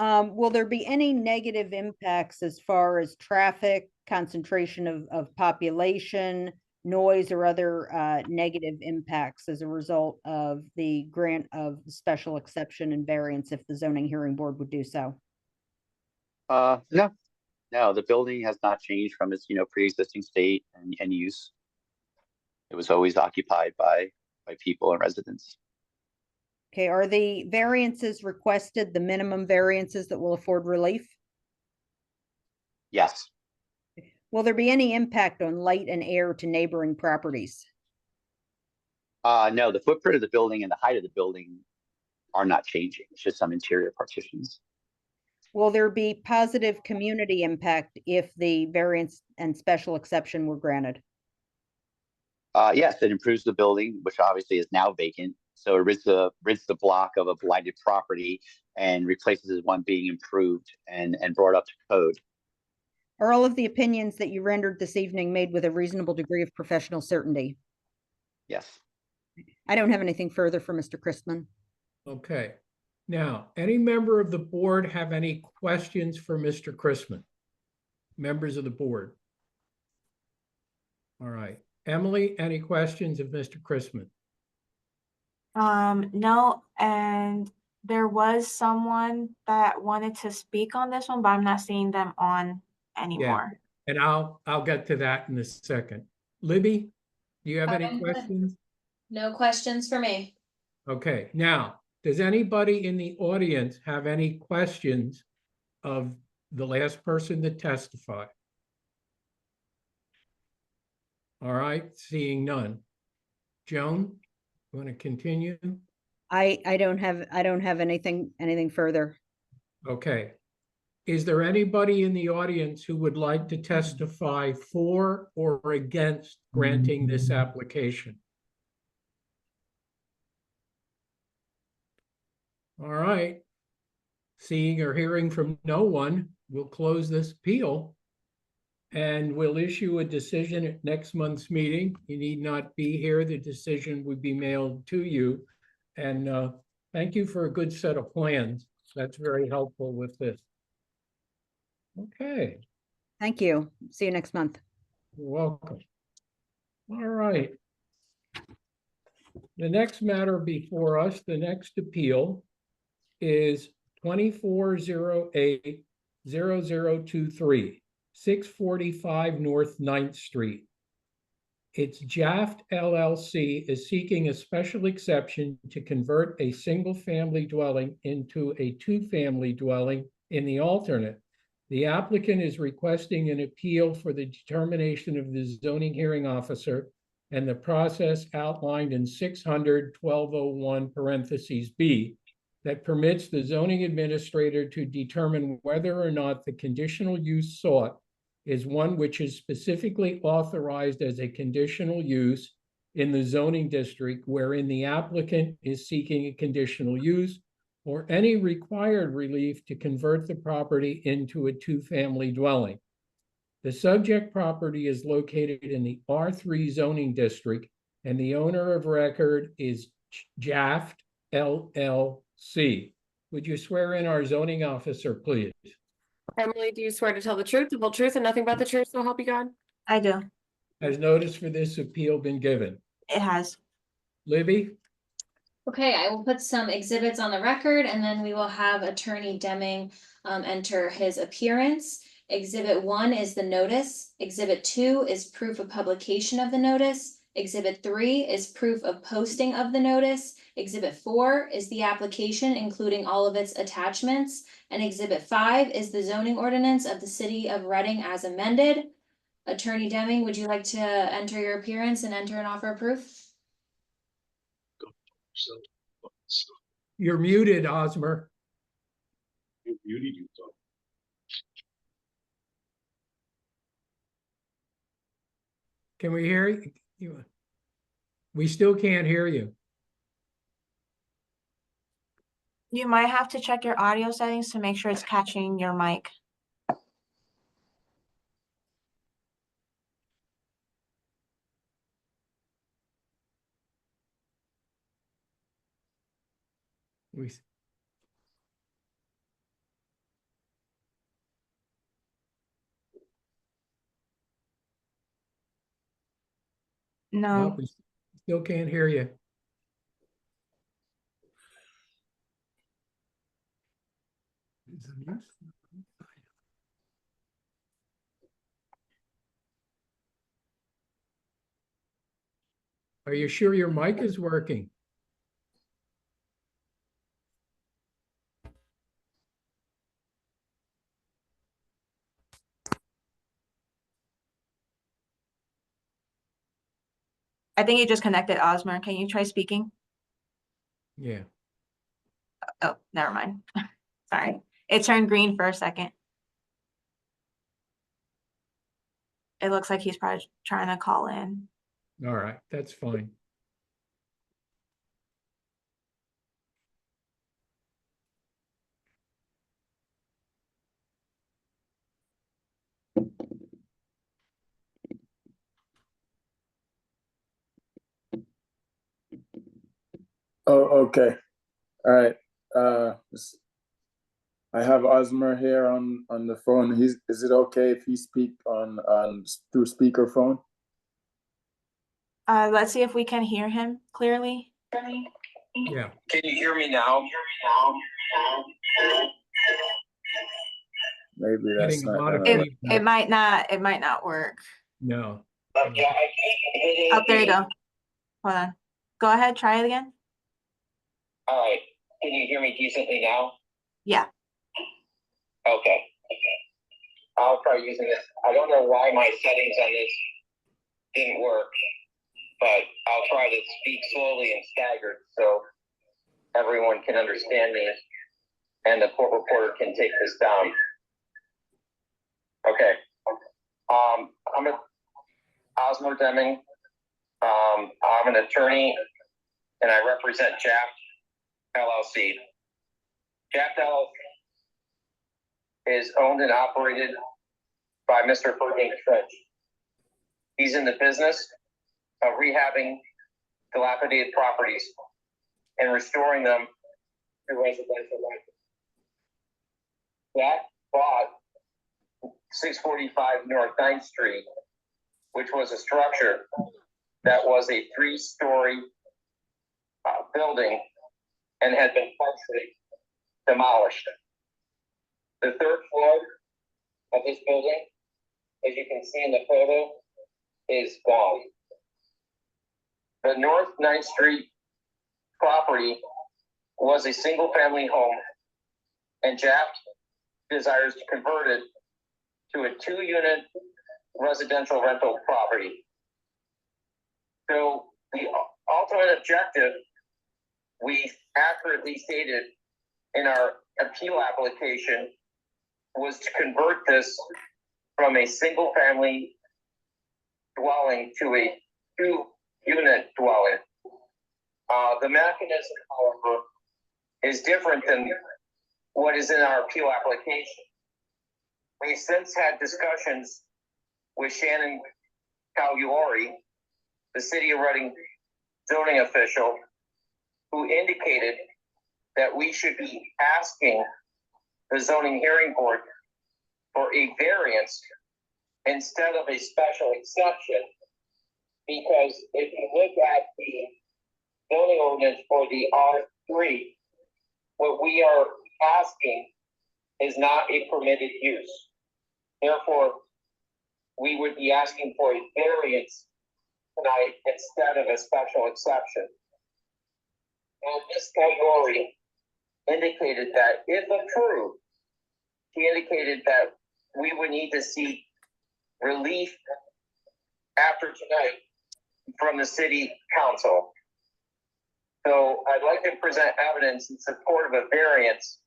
Speaker 10: Will there be any negative impacts as far as traffic, concentration of population, noise or other negative impacts as a result of the grant of special exception and variance if the zoning hearing board would do so?
Speaker 12: No, no, the building has not changed from its, pre-existing state and use. It was always occupied by people and residents.
Speaker 10: Okay, are the variances requested the minimum variances that will afford relief?
Speaker 12: Yes.
Speaker 10: Will there be any impact on light and air to neighboring properties?
Speaker 12: No, the footprint of the building and the height of the building are not changing. It's just some interior partitions.
Speaker 10: Will there be positive community impact if the variance and special exception were granted?
Speaker 12: Yes, it improves the building, which obviously is now vacant. So it rids the block of a blighted property and replaces it with one being improved and brought up to code.
Speaker 10: Are all of the opinions that you rendered this evening made with a reasonable degree of professional certainty?
Speaker 12: Yes.
Speaker 10: I don't have anything further for Mr. Christman.
Speaker 1: Okay. Now, any member of the board have any questions for Mr. Christman? Members of the board? All right. Emily, any questions of Mr. Christman?
Speaker 6: No, and there was someone that wanted to speak on this one, but I'm not seeing them on anymore.
Speaker 1: And I'll get to that in a second. Libby, do you have any
Speaker 7: I'm good.
Speaker 1: questions?
Speaker 7: No questions for me.
Speaker 1: Okay, now, does anybody in the audience have any questions of the last person that testified? All right, seeing none. Joan, you want to continue?
Speaker 10: I don't have anything further.
Speaker 1: Okay. Is there anybody in the audience who would like to testify for or against granting this application? All right. Seeing or hearing from no one, we'll close this appeal and we'll issue a decision at next month's meeting. You need not be here. The decision would be mailed to you. And thank you for a good set of plans. That's very helpful with this. Okay,
Speaker 10: Thank you. See you next month.
Speaker 1: you're welcome. All right. The next matter before us, the next appeal is 2408-0023, 645 North 9th Street. It's Jaft LLC is seeking a special exception to convert a single-family dwelling into a two-family dwelling in the alternate. The applicant is requesting an appeal for the determination of the zoning hearing officer and the process outlined in 600-1201 parentheses B that permits the zoning administrator to determine whether or not the conditional use sought is one which is specifically authorized as a conditional use in the zoning district wherein the applicant is seeking a conditional use or any required relief to convert the property into a two-family dwelling. The subject property is located in the R3 zoning district, and the owner of record is Jaft LLC. Would you swear in our zoning officer, please?
Speaker 8: Emily, do you swear to tell the truth, the whole truth, and nothing but the truth, so help you God?
Speaker 6: I do.
Speaker 1: Has notice for this appeal been given?
Speaker 6: It has.
Speaker 1: Libby?
Speaker 7: Okay, I will put some exhibits on the record and then we will have Attorney Deming enter his appearance. Exhibit 1 is the notice. Exhibit 2 is proof of publication of the notice. Exhibit 3 is proof of posting of the notice. Exhibit 4 is the application, including all of its attachments. And Exhibit 5 is the zoning ordinance of the city of Reading as amended. Attorney Deming, would you like to enter your appearance and enter an offer of proof?
Speaker 1: You're muted, Osmer. Can we hear you? We still can't hear you.
Speaker 6: You might have to check your audio settings to make sure it's catching your mic.
Speaker 1: We,
Speaker 6: No,
Speaker 1: Nope, we still can't hear you. Are you sure your mic is working?
Speaker 6: I think you just connected, Osmer. Can you try speaking?
Speaker 1: Yeah.
Speaker 6: Oh, never mind. Sorry. It turned green for a second. It looks like he's probably trying to call in.
Speaker 1: All right, that's fine.
Speaker 14: Oh, okay. All right. I have Osmer here on the phone. Is it okay if he speak on through speakerphone?
Speaker 6: Let's see if we can hear him clearly.
Speaker 1: Yeah.
Speaker 15: Can you hear me now?
Speaker 14: Maybe that's
Speaker 1: Getting a
Speaker 14: not
Speaker 1: lot of
Speaker 14: gonna work.
Speaker 6: It might not work.
Speaker 1: No.
Speaker 6: Oh, there you go. Hold on. Go ahead, try it again.
Speaker 15: All right. Can you hear me decently now?
Speaker 6: Yeah.
Speaker 15: Okay. I'll try using this. I don't know why my settings on this didn't work, but I'll try to speak slowly and staggered so everyone can understand me and the court reporter can take this down. Okay. I'm Osmer Deming. I'm an attorney and I represent JAFT LLC. JAFT LLC is owned and operated by Mr. Ferdinand Trench. He's in the business of rehabbing dilapidated properties and restoring them to residential life. That bought 645 North 9th Street, which was a structure that was a 3-story building and had been partially demolished. The 3rd floor of this building, as you can see in the photo, is gone. The North 9th Street property was a single-family home, and JAFT desires to convert it to a 2-unit residential rental property. So the ultimate objective we accurately stated in our appeal application was to convert this from a single-family dwelling to a 2-unit dwelling. The mechanism, however, is different than what is in our appeal application. We've since had discussions with Shannon Cagliori, the City of Reading zoning official, who indicated that we should be asking the zoning hearing board for a variance instead of a special exception. Because if you look at the zoning ordinance for the R3, what we are asking is not a permitted use. Therefore, we would be asking for a variance tonight instead of a special exception. And Ms. Cagliori indicated that if approved, she indicated that we would need to seek relief after tonight from the city council. So I'd like to present evidence in support of a variance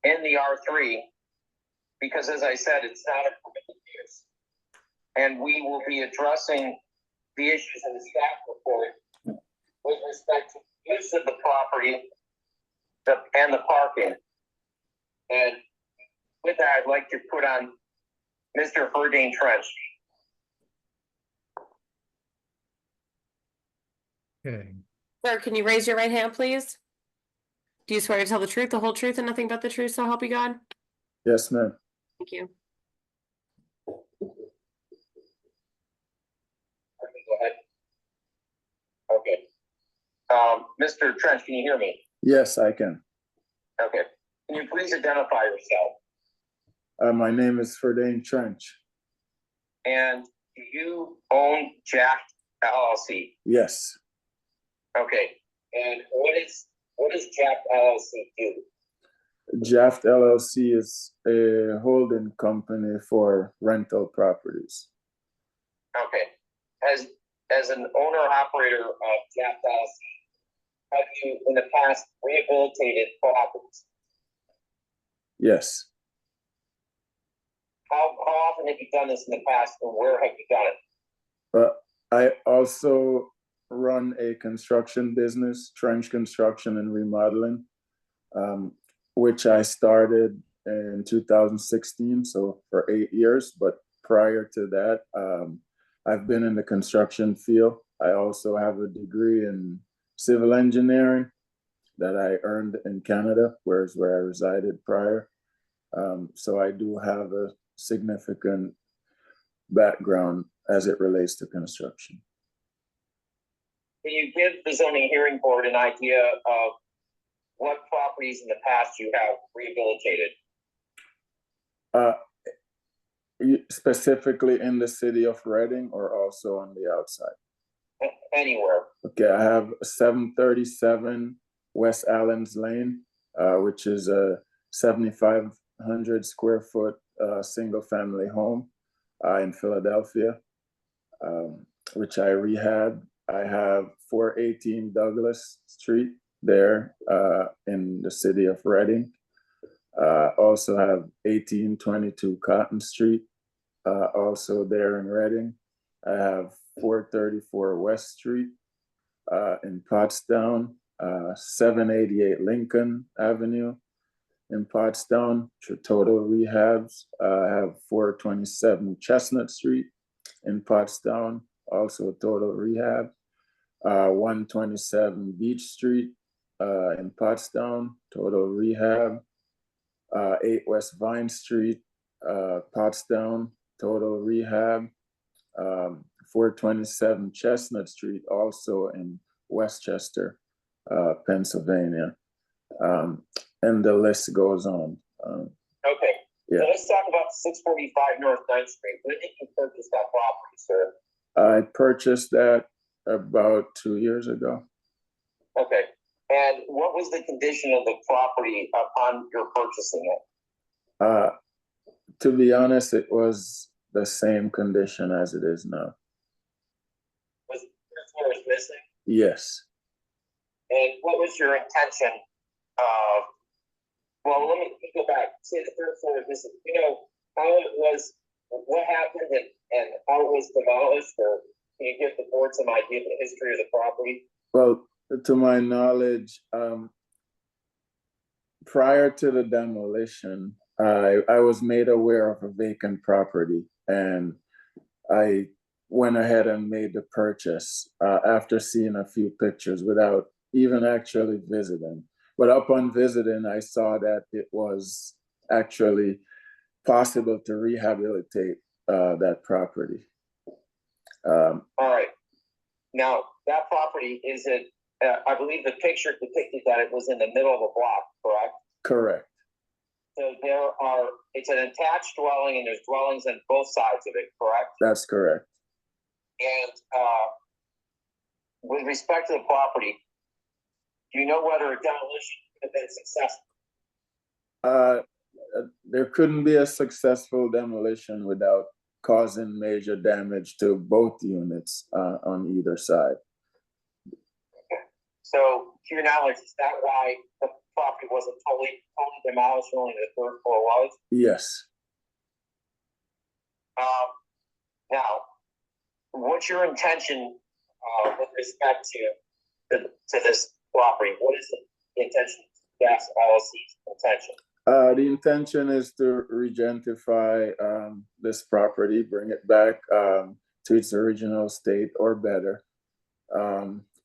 Speaker 15: in the R3, because as I said, it's not a permitted use. And we will be addressing the issues in the staff report with respect to use of the property and the parking. And with that, I'd like to put on Mr. Ferdinand Trench.
Speaker 1: Okay.
Speaker 8: Sir, can you raise your right hand, please? Do you swear to tell the truth, the whole truth, and nothing but the truth, so help you God?
Speaker 14: Yes, ma'am.
Speaker 8: Thank you.
Speaker 15: Go ahead. Okay. Mr. Trench, can you hear me?
Speaker 14: Yes, I can.
Speaker 15: Okay. Can you please identify yourself?
Speaker 14: My name is Ferdane Trench.
Speaker 15: And do you own Jack LLC?
Speaker 14: Yes.
Speaker 15: Okay. And what does Jack LLC do?
Speaker 14: Jaft LLC is a holding company for rental properties.
Speaker 15: Okay. As an owner operator of Jack LLC, have you in the past rehabilitated properties?
Speaker 14: Yes.
Speaker 15: How often have you done this in the past, and where have you done it?
Speaker 14: But I also run a construction business, Trench Construction and Remodeling, which I started in 2016, so for 8 years. But prior to that, I've been in the construction field. I also have a degree in civil engineering that I earned in Canada, where I resided prior. So I do have a significant background as it relates to construction.
Speaker 15: Can you give the zoning hearing board an idea of what properties in the past you have rehabilitated?
Speaker 14: Specifically in the city of Reading or also on the outside?
Speaker 15: Anywhere.
Speaker 14: Okay, I have 737 West Allens Lane, which is a 7,500 square foot single family home in Philadelphia, which I rehabbed. I have 418 Douglas Street there in the city of Reading. Also have 1822 Cotton Street, also there in Reading. I have 434 West Street in Pottstown, 788 Lincoln Avenue in Pottstown, total rehabs. I have 427 Chestnut Street in Pottstown, also total rehab. 127 Beach Street in Pottstown, total rehab. 8 West Vine Street, Pottstown, total rehab. 427 Chestnut Street, also in Westchester, Pennsylvania. And the list goes on.
Speaker 15: Okay.
Speaker 14: Yeah.
Speaker 15: So let's talk about 645 North 9th Street. When did you purchase that property, sir?
Speaker 14: I purchased that about 2 years ago.
Speaker 15: Okay. And what was the condition of the property upon your purchasing it?
Speaker 14: To be honest, it was the same condition as it is now.
Speaker 15: Was the first floor was missing?
Speaker 14: Yes.
Speaker 15: And what was your intention of, well, let me go back. Say the third floor was missing. You know how it was, what happened and how it was demolished, or can you give the board some idea of the history of the property?
Speaker 14: Well, to my knowledge, prior to the demolition, I was made aware of a vacant property, and I went ahead and made the purchase after seeing a few pictures without even actually visiting. But upon visiting, I saw that it was actually possible to rehabilitate that property.
Speaker 15: All right. Now, that property, is it, I believe the picture depicted that it was in the middle of a block, correct?
Speaker 14: Correct.
Speaker 15: So it's an attached dwelling and there's dwellings on both sides of it, correct?
Speaker 14: That's correct.
Speaker 15: And with respect to the property, do you know whether a demolition could have been successful?
Speaker 14: There couldn't be a successful demolition without causing major damage to both units on either side.
Speaker 15: Okay. So, to your knowledge, is that why the property wasn't totally demolished, only the third floor was?
Speaker 14: Yes.
Speaker 15: Now, what's your intention with respect to this property? What is the intention of Gas LLC's intention?
Speaker 14: The intention is to regentrify this property, bring it back to its original state or better,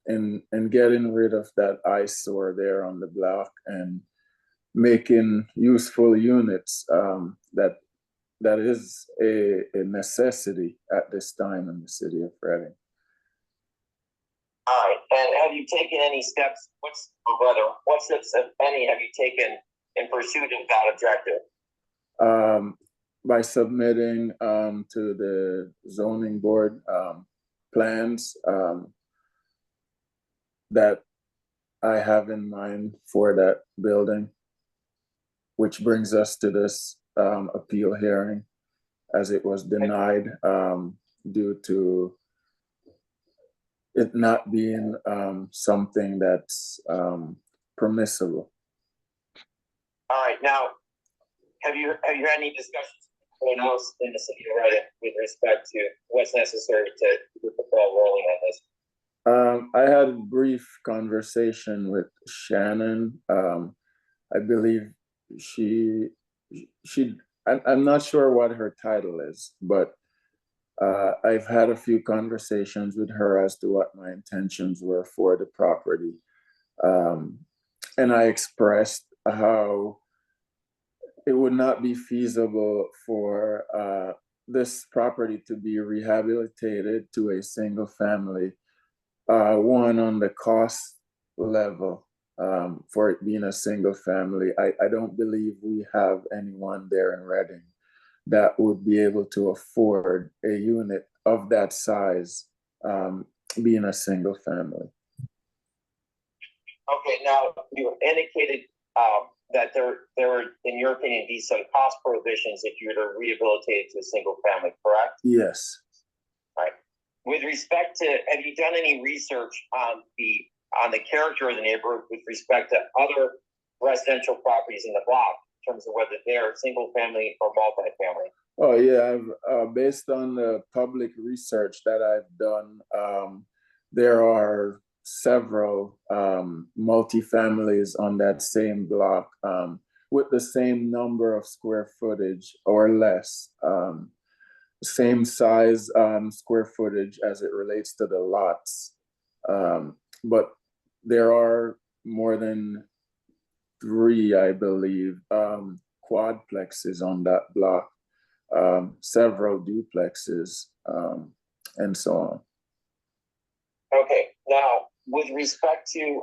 Speaker 14: and getting rid of that eyesore there on the block and making useful units that is a necessity at this time in the city of Reading.
Speaker 15: All right, and have you taken any steps, what steps, if any, have you taken in pursuit of that objective?
Speaker 14: By submitting to the zoning board plans that I have in mind for that building, which brings us to this appeal hearing, as it was denied due to it not being something that's permissible.
Speaker 15: All right, now, have you had any discussions with anyone else in the city of Reading with respect to what's necessary to get the ball rolling on this?
Speaker 14: I had a brief conversation with Shannon. I believe I'm not sure what her title is, but I've had a few conversations with her as to what my intentions were for the property. And I expressed how it would not be feasible for this property to be rehabilitated to a single family. One, on the cost level, for it being a single family, I don't believe we have anyone there in Reading that would be able to afford a unit of that size, being a single family.
Speaker 15: Okay, now you indicated that there would, in your opinion, be some cost prohibitions if you were to rehabilitate it to a single family, correct?
Speaker 14: Yes.
Speaker 15: All right. With respect to, have you done any research on the character of the neighborhood with respect to other residential properties in the block in terms of whether they're single family or multi-family?
Speaker 14: Oh yeah, I've based on the public research that I've done, there are several multi-families on that same block with the same number of square footage or less, same size square footage as it relates to the lots. But there are more than 3, I believe, quadplexes on that block, several duplexes, and so on.
Speaker 15: Okay, now with respect to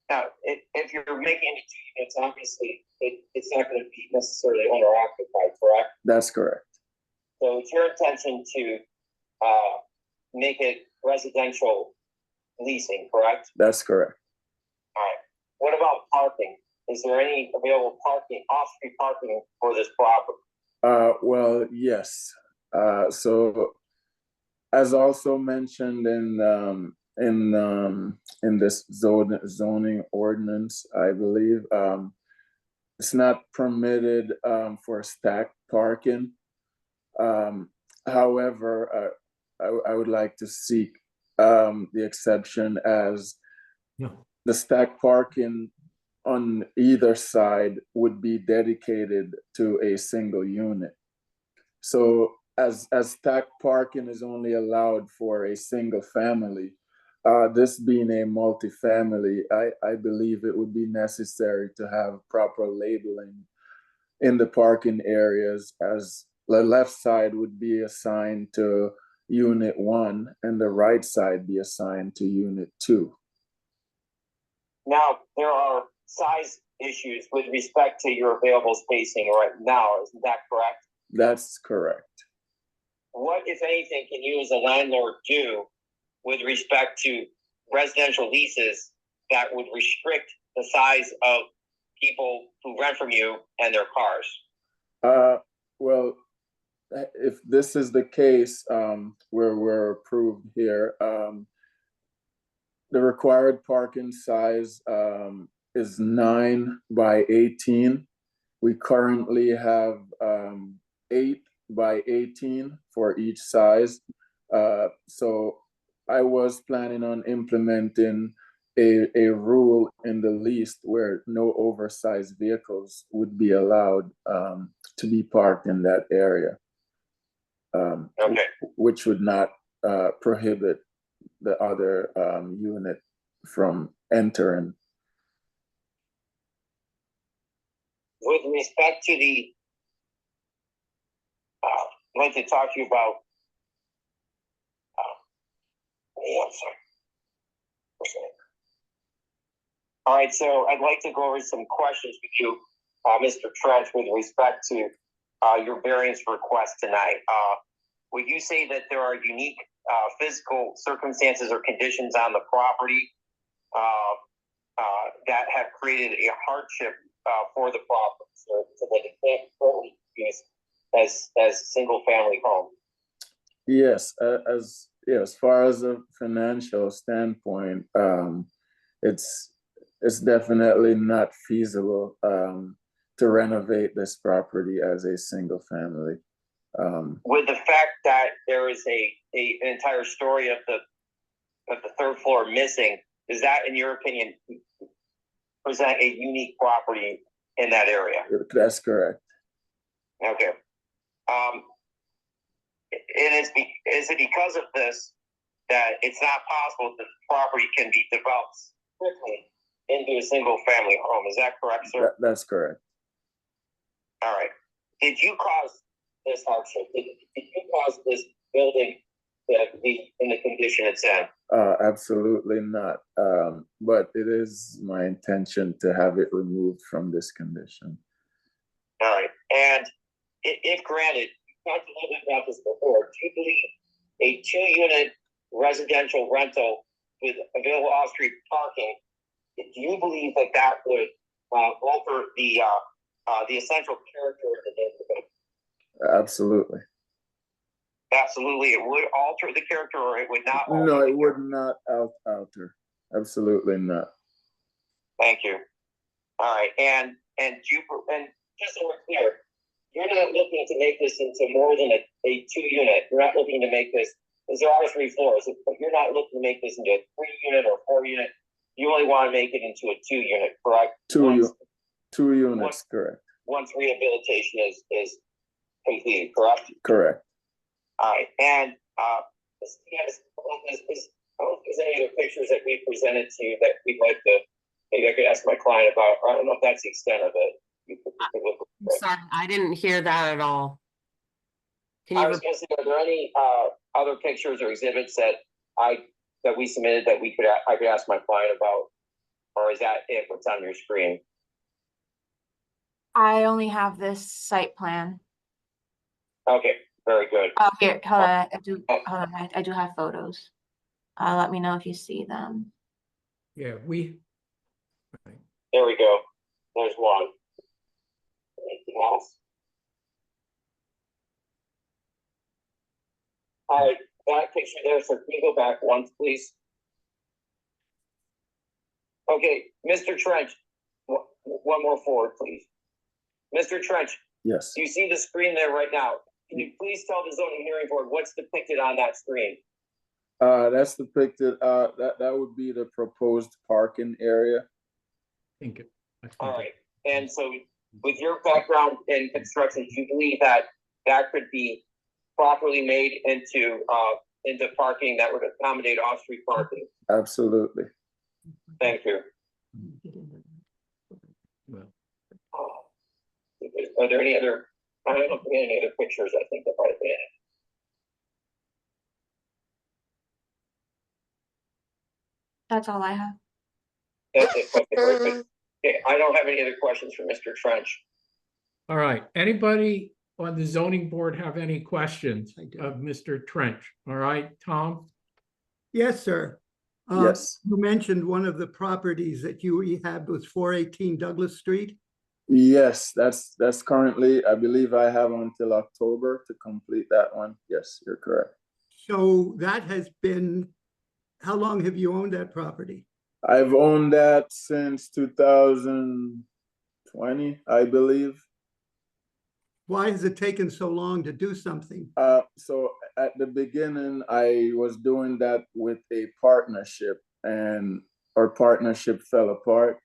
Speaker 15: now, if you're making it 2 units, obviously it's not going to be necessarily owner occupied, correct?
Speaker 14: That's correct.
Speaker 15: So it's your intention to make it residential leasing, correct?
Speaker 14: That's correct.
Speaker 15: All right. What about parking? Is there any available parking, off-street parking for this property?
Speaker 14: Well, yes. So, as also mentioned in this zoning ordinance, I believe it's not permitted for stacked parking. However, I would like to seek the exception as the stacked parking on either side would be dedicated to a single unit. So as stacked parking is only allowed for a single family, this being a multifamily, I believe it would be necessary to have proper labeling in the parking areas, as the left side would be assigned to unit 1 and the right side be assigned to unit 2.
Speaker 15: Now, there are size issues with respect to your available spacing right now, isn't that correct?
Speaker 14: That's correct.
Speaker 15: What, if anything, can you as a landlord do with respect to residential leases that would restrict the size of people who rent from you and their cars?
Speaker 14: Well, if this is the case where we're approved here, the required parking size is 9 by 18. We currently have 8 by 18 for each size. So I was planning on implementing a rule in the lease where no oversized vehicles would be allowed to be parked in that area, which would not prohibit the other unit from entering.
Speaker 15: With respect to the, I'd like to talk to you about, I'm sorry. All right, so I'd like to go over some questions with you, Mr. Trench, with respect to your variance request tonight. Would you say that there are unique physical circumstances or conditions on the property that have created a hardship for the property, so that it can't fully be used as single-family home?
Speaker 14: Yes, as far as a financial standpoint, it's definitely not feasible to renovate this property as a single family.
Speaker 15: With the fact that there is an entire story of the third floor missing, does that, in your opinion, present a unique property in that area?
Speaker 14: That's correct.
Speaker 15: Okay. Is it because of this that it's not possible that the property can be developed quickly into a single family home? Is that correct, sir?
Speaker 14: That's correct.
Speaker 15: All right. Did you cause this hardship? Did you cause this building to be in the condition it's in?
Speaker 14: Absolutely not. But it is my intention to have it removed from this condition.
Speaker 15: All right. And if granted, you talked a little bit about this before, do you believe a 2-unit residential rental with available off-street parking, do you believe that would alter the essential character of the neighborhood?
Speaker 14: Absolutely.
Speaker 15: Absolutely. It would alter the character, or it would not alter?
Speaker 14: No, it would not alter. Absolutely not.
Speaker 15: Thank you. All right. And just so we're clear, you're not looking to make this into more than a 2-unit. You're not looking to make this, because there are 3 floors, but you're not looking to make this into a 3-unit or 4-unit. You only want to make it into a 2-unit, correct?
Speaker 14: 2 units, correct.
Speaker 15: Once rehabilitation is completed, correct?
Speaker 14: Correct.
Speaker 15: All right. And I don't think there's any other pictures that we presented to you that we'd like to, maybe I could ask my client about. I don't know if that's the extent of it.
Speaker 8: I'm sorry, I didn't hear that at all. Can
Speaker 15: I
Speaker 8: you
Speaker 15: was going to say, are there any other pictures or exhibits that we submitted that I could ask my client about, or is that it? What's on your screen?
Speaker 6: I only have this site plan.
Speaker 15: Okay, very good.
Speaker 6: Oh, here, hold on. I do have photos. Let me know if you see them.
Speaker 1: Yeah,
Speaker 15: There we go. There's one. Anything else? All right, that picture there, so can you go back once, please? Okay, Mr. Trench, one more forward, please. Mr. Trench.
Speaker 14: Yes.
Speaker 15: Do you see the screen there right now? Can you please tell the zoning hearing board what's depicted on that screen?
Speaker 14: That's depicted, that would be the proposed parking area.
Speaker 15: All right, and so with your background in construction, do you believe that could be properly made into parking that would accommodate off-street parking?
Speaker 14: Absolutely.
Speaker 15: Thank you. Are there any other? I don't see any other pictures. I think that might have been it.
Speaker 6: That's all I have.
Speaker 15: That's it. Okay, very good. Okay, I don't have any other questions for Mr. Trench.
Speaker 1: All right. Anybody on the zoning board have any questions of Mr. Trench? All right, Tom?
Speaker 2: Yes, sir.
Speaker 14: Yes.
Speaker 2: You mentioned one of the properties that you rehab was 418 Douglas Street.
Speaker 14: Yes, that's currently, I believe I have until October to complete that one. Yes, you're correct.
Speaker 2: So that has been, how long have you owned that property?
Speaker 14: I've owned that since 2020, I believe.
Speaker 2: Why has it taken so long to do something?
Speaker 14: So at the beginning, I was doing that with a partnership, and our partnership fell apart.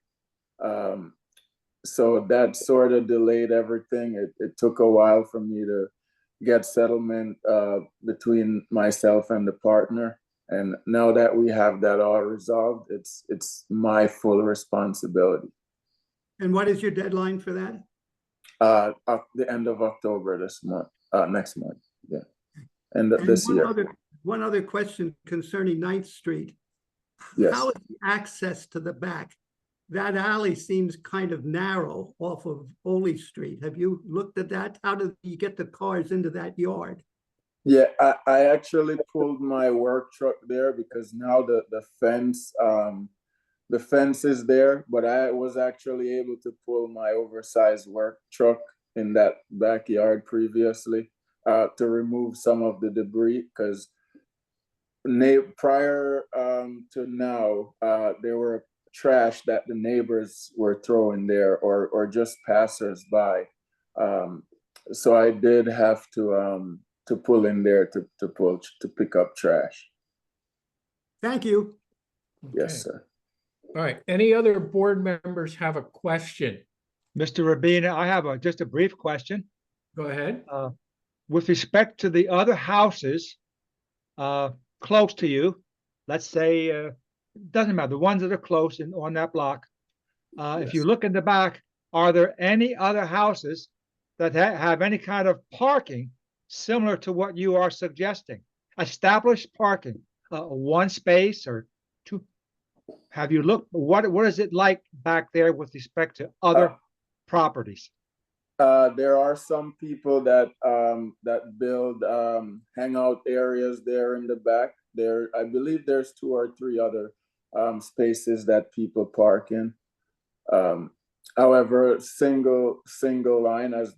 Speaker 14: So that sort of delayed everything. It took a while for me to get settlement between myself and the partner. And now that we have that all resolved, it's my full responsibility.
Speaker 2: And what is your deadline for that?
Speaker 14: The end of October this month, next month, yeah. And this year.
Speaker 2: One other question concerning 9th Street.
Speaker 14: Yes.
Speaker 2: How is the access to the back? That alley seems kind of narrow off of Foley Street. Have you looked at that? How do you get the cars into that yard?
Speaker 14: Yeah, I actually pulled my work truck there because now the fence is there, but I was actually able to pull my oversized work truck in that backyard previously to remove some of the debris because prior to now, there were trash that the neighbors were throwing there or just passers-by. So I did have to pull in there to pick up trash.
Speaker 2: Thank you.
Speaker 14: Yes, sir.
Speaker 1: All right, any other board members have a question?
Speaker 5: Mr. Rabina, I have just a brief question.
Speaker 1: Go ahead.
Speaker 5: With respect to the other houses close to you, let's say, doesn't matter, the ones that are close on that block. If you look in the back, are there any other houses that have any kind of parking similar to what you are suggesting? Established parking, one space or two? Have you looked, what is it like back there with respect to other properties?
Speaker 14: There are some people that build hangout areas there in the back. I believe there's 2 or 3 other spaces that people park in. However, single line, as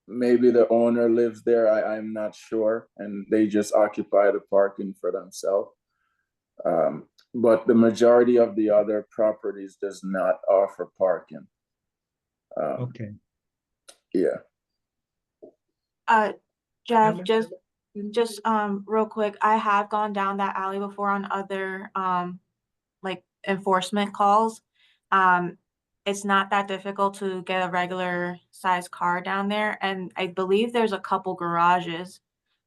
Speaker 14: maybe the owner lives there, I'm not sure, and they just occupy the parking for themselves. But the majority of the other properties does not offer parking.
Speaker 5: Okay.
Speaker 14: Yeah.
Speaker 6: Jeff, just real quick, I have gone down that alley before on other like enforcement calls. It's not that difficult to get a regular size car down there, and I believe there's a couple garages,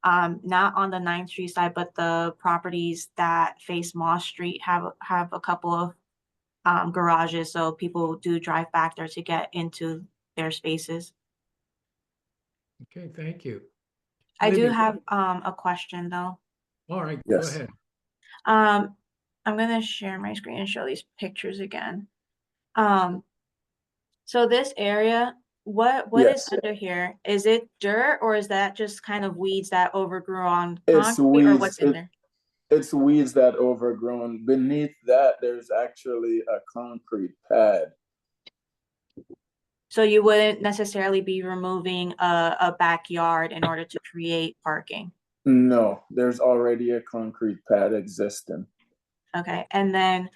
Speaker 6: not on the 9th Street side, but the properties that face Moss Street have a couple of garages, so people do drive back there to get into their spaces.
Speaker 1: Okay, thank you.
Speaker 6: I do
Speaker 1: Libby.
Speaker 6: have a question though.
Speaker 1: All right,
Speaker 14: Yes.
Speaker 1: go ahead.
Speaker 6: I'm gonna share my screen and show these pictures again. So this area, what is
Speaker 14: Yes.
Speaker 6: under here? Is it dirt or is that just kind of weeds that overgrew on
Speaker 14: It's
Speaker 6: concrete, or
Speaker 14: weeds.
Speaker 6: what's in there?
Speaker 14: It's weeds that overgrown. Beneath that, there's actually a concrete pad.
Speaker 6: So you wouldn't necessarily be removing a backyard in order to create parking.
Speaker 14: No, there's already a concrete pad existing.
Speaker 6: Okay, and then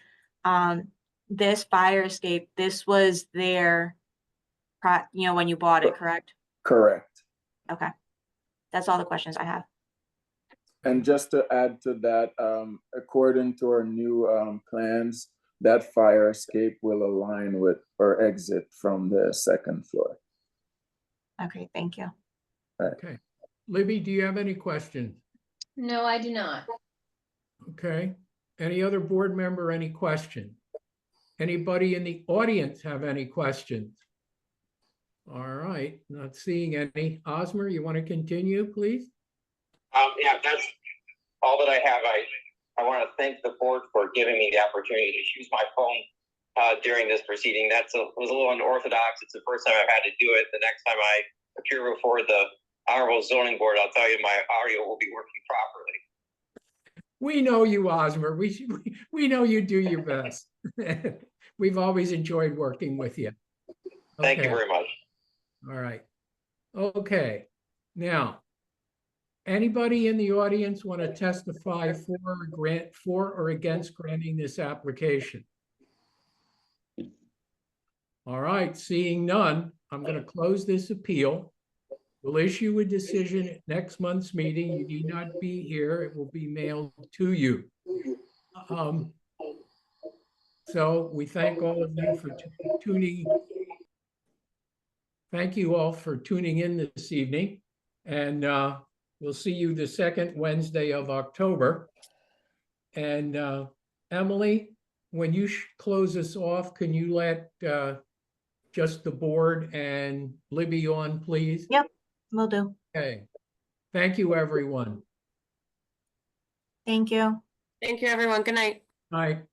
Speaker 6: this fire escape, this was there, when you bought it, correct?
Speaker 14: Correct.
Speaker 6: Okay, that's all the questions I have.
Speaker 14: And just to add to that, according to our new plans, that fire escape will align with or exit from the 2nd floor.
Speaker 6: Okay, thank you.
Speaker 1: Okay. Libby, do you have any questions?
Speaker 7: No, I do not.
Speaker 1: Okay. Any other board member, any questions? Anybody in the audience have any questions? All right, not seeing any. Osmer, you want to continue, please?
Speaker 15: Yeah, that's all that I have. I want to thank the board for giving me the opportunity to use my phone during this proceeding. Was a little unorthodox. It's the first time I've had to do it. The next time I appear before the Honorable Zoning Board, I'll tell you my audio will be working properly.
Speaker 1: We know you, Osmer. We know you do your best. We've always enjoyed working with you.
Speaker 15: Thank you
Speaker 1: Okay.
Speaker 15: very much.
Speaker 1: All right. Okay. Now, anybody in the audience want to testify for or against granting this application? All right, seeing none, I'm going to close this appeal. We'll issue a decision at next month's meeting. You need not be here. It will be mailed to you. So we thank all of you for tuning. Thank you all for tuning in this evening. And we'll see you the 2nd Wednesday of October. And Emily, when you close us off, can you let just the board and Libby on, please?
Speaker 6: Yep, will do.
Speaker 1: Okay. Thank you, everyone.
Speaker 6: Thank you.
Speaker 8: Thank you, everyone. Good night.
Speaker 1: Aye.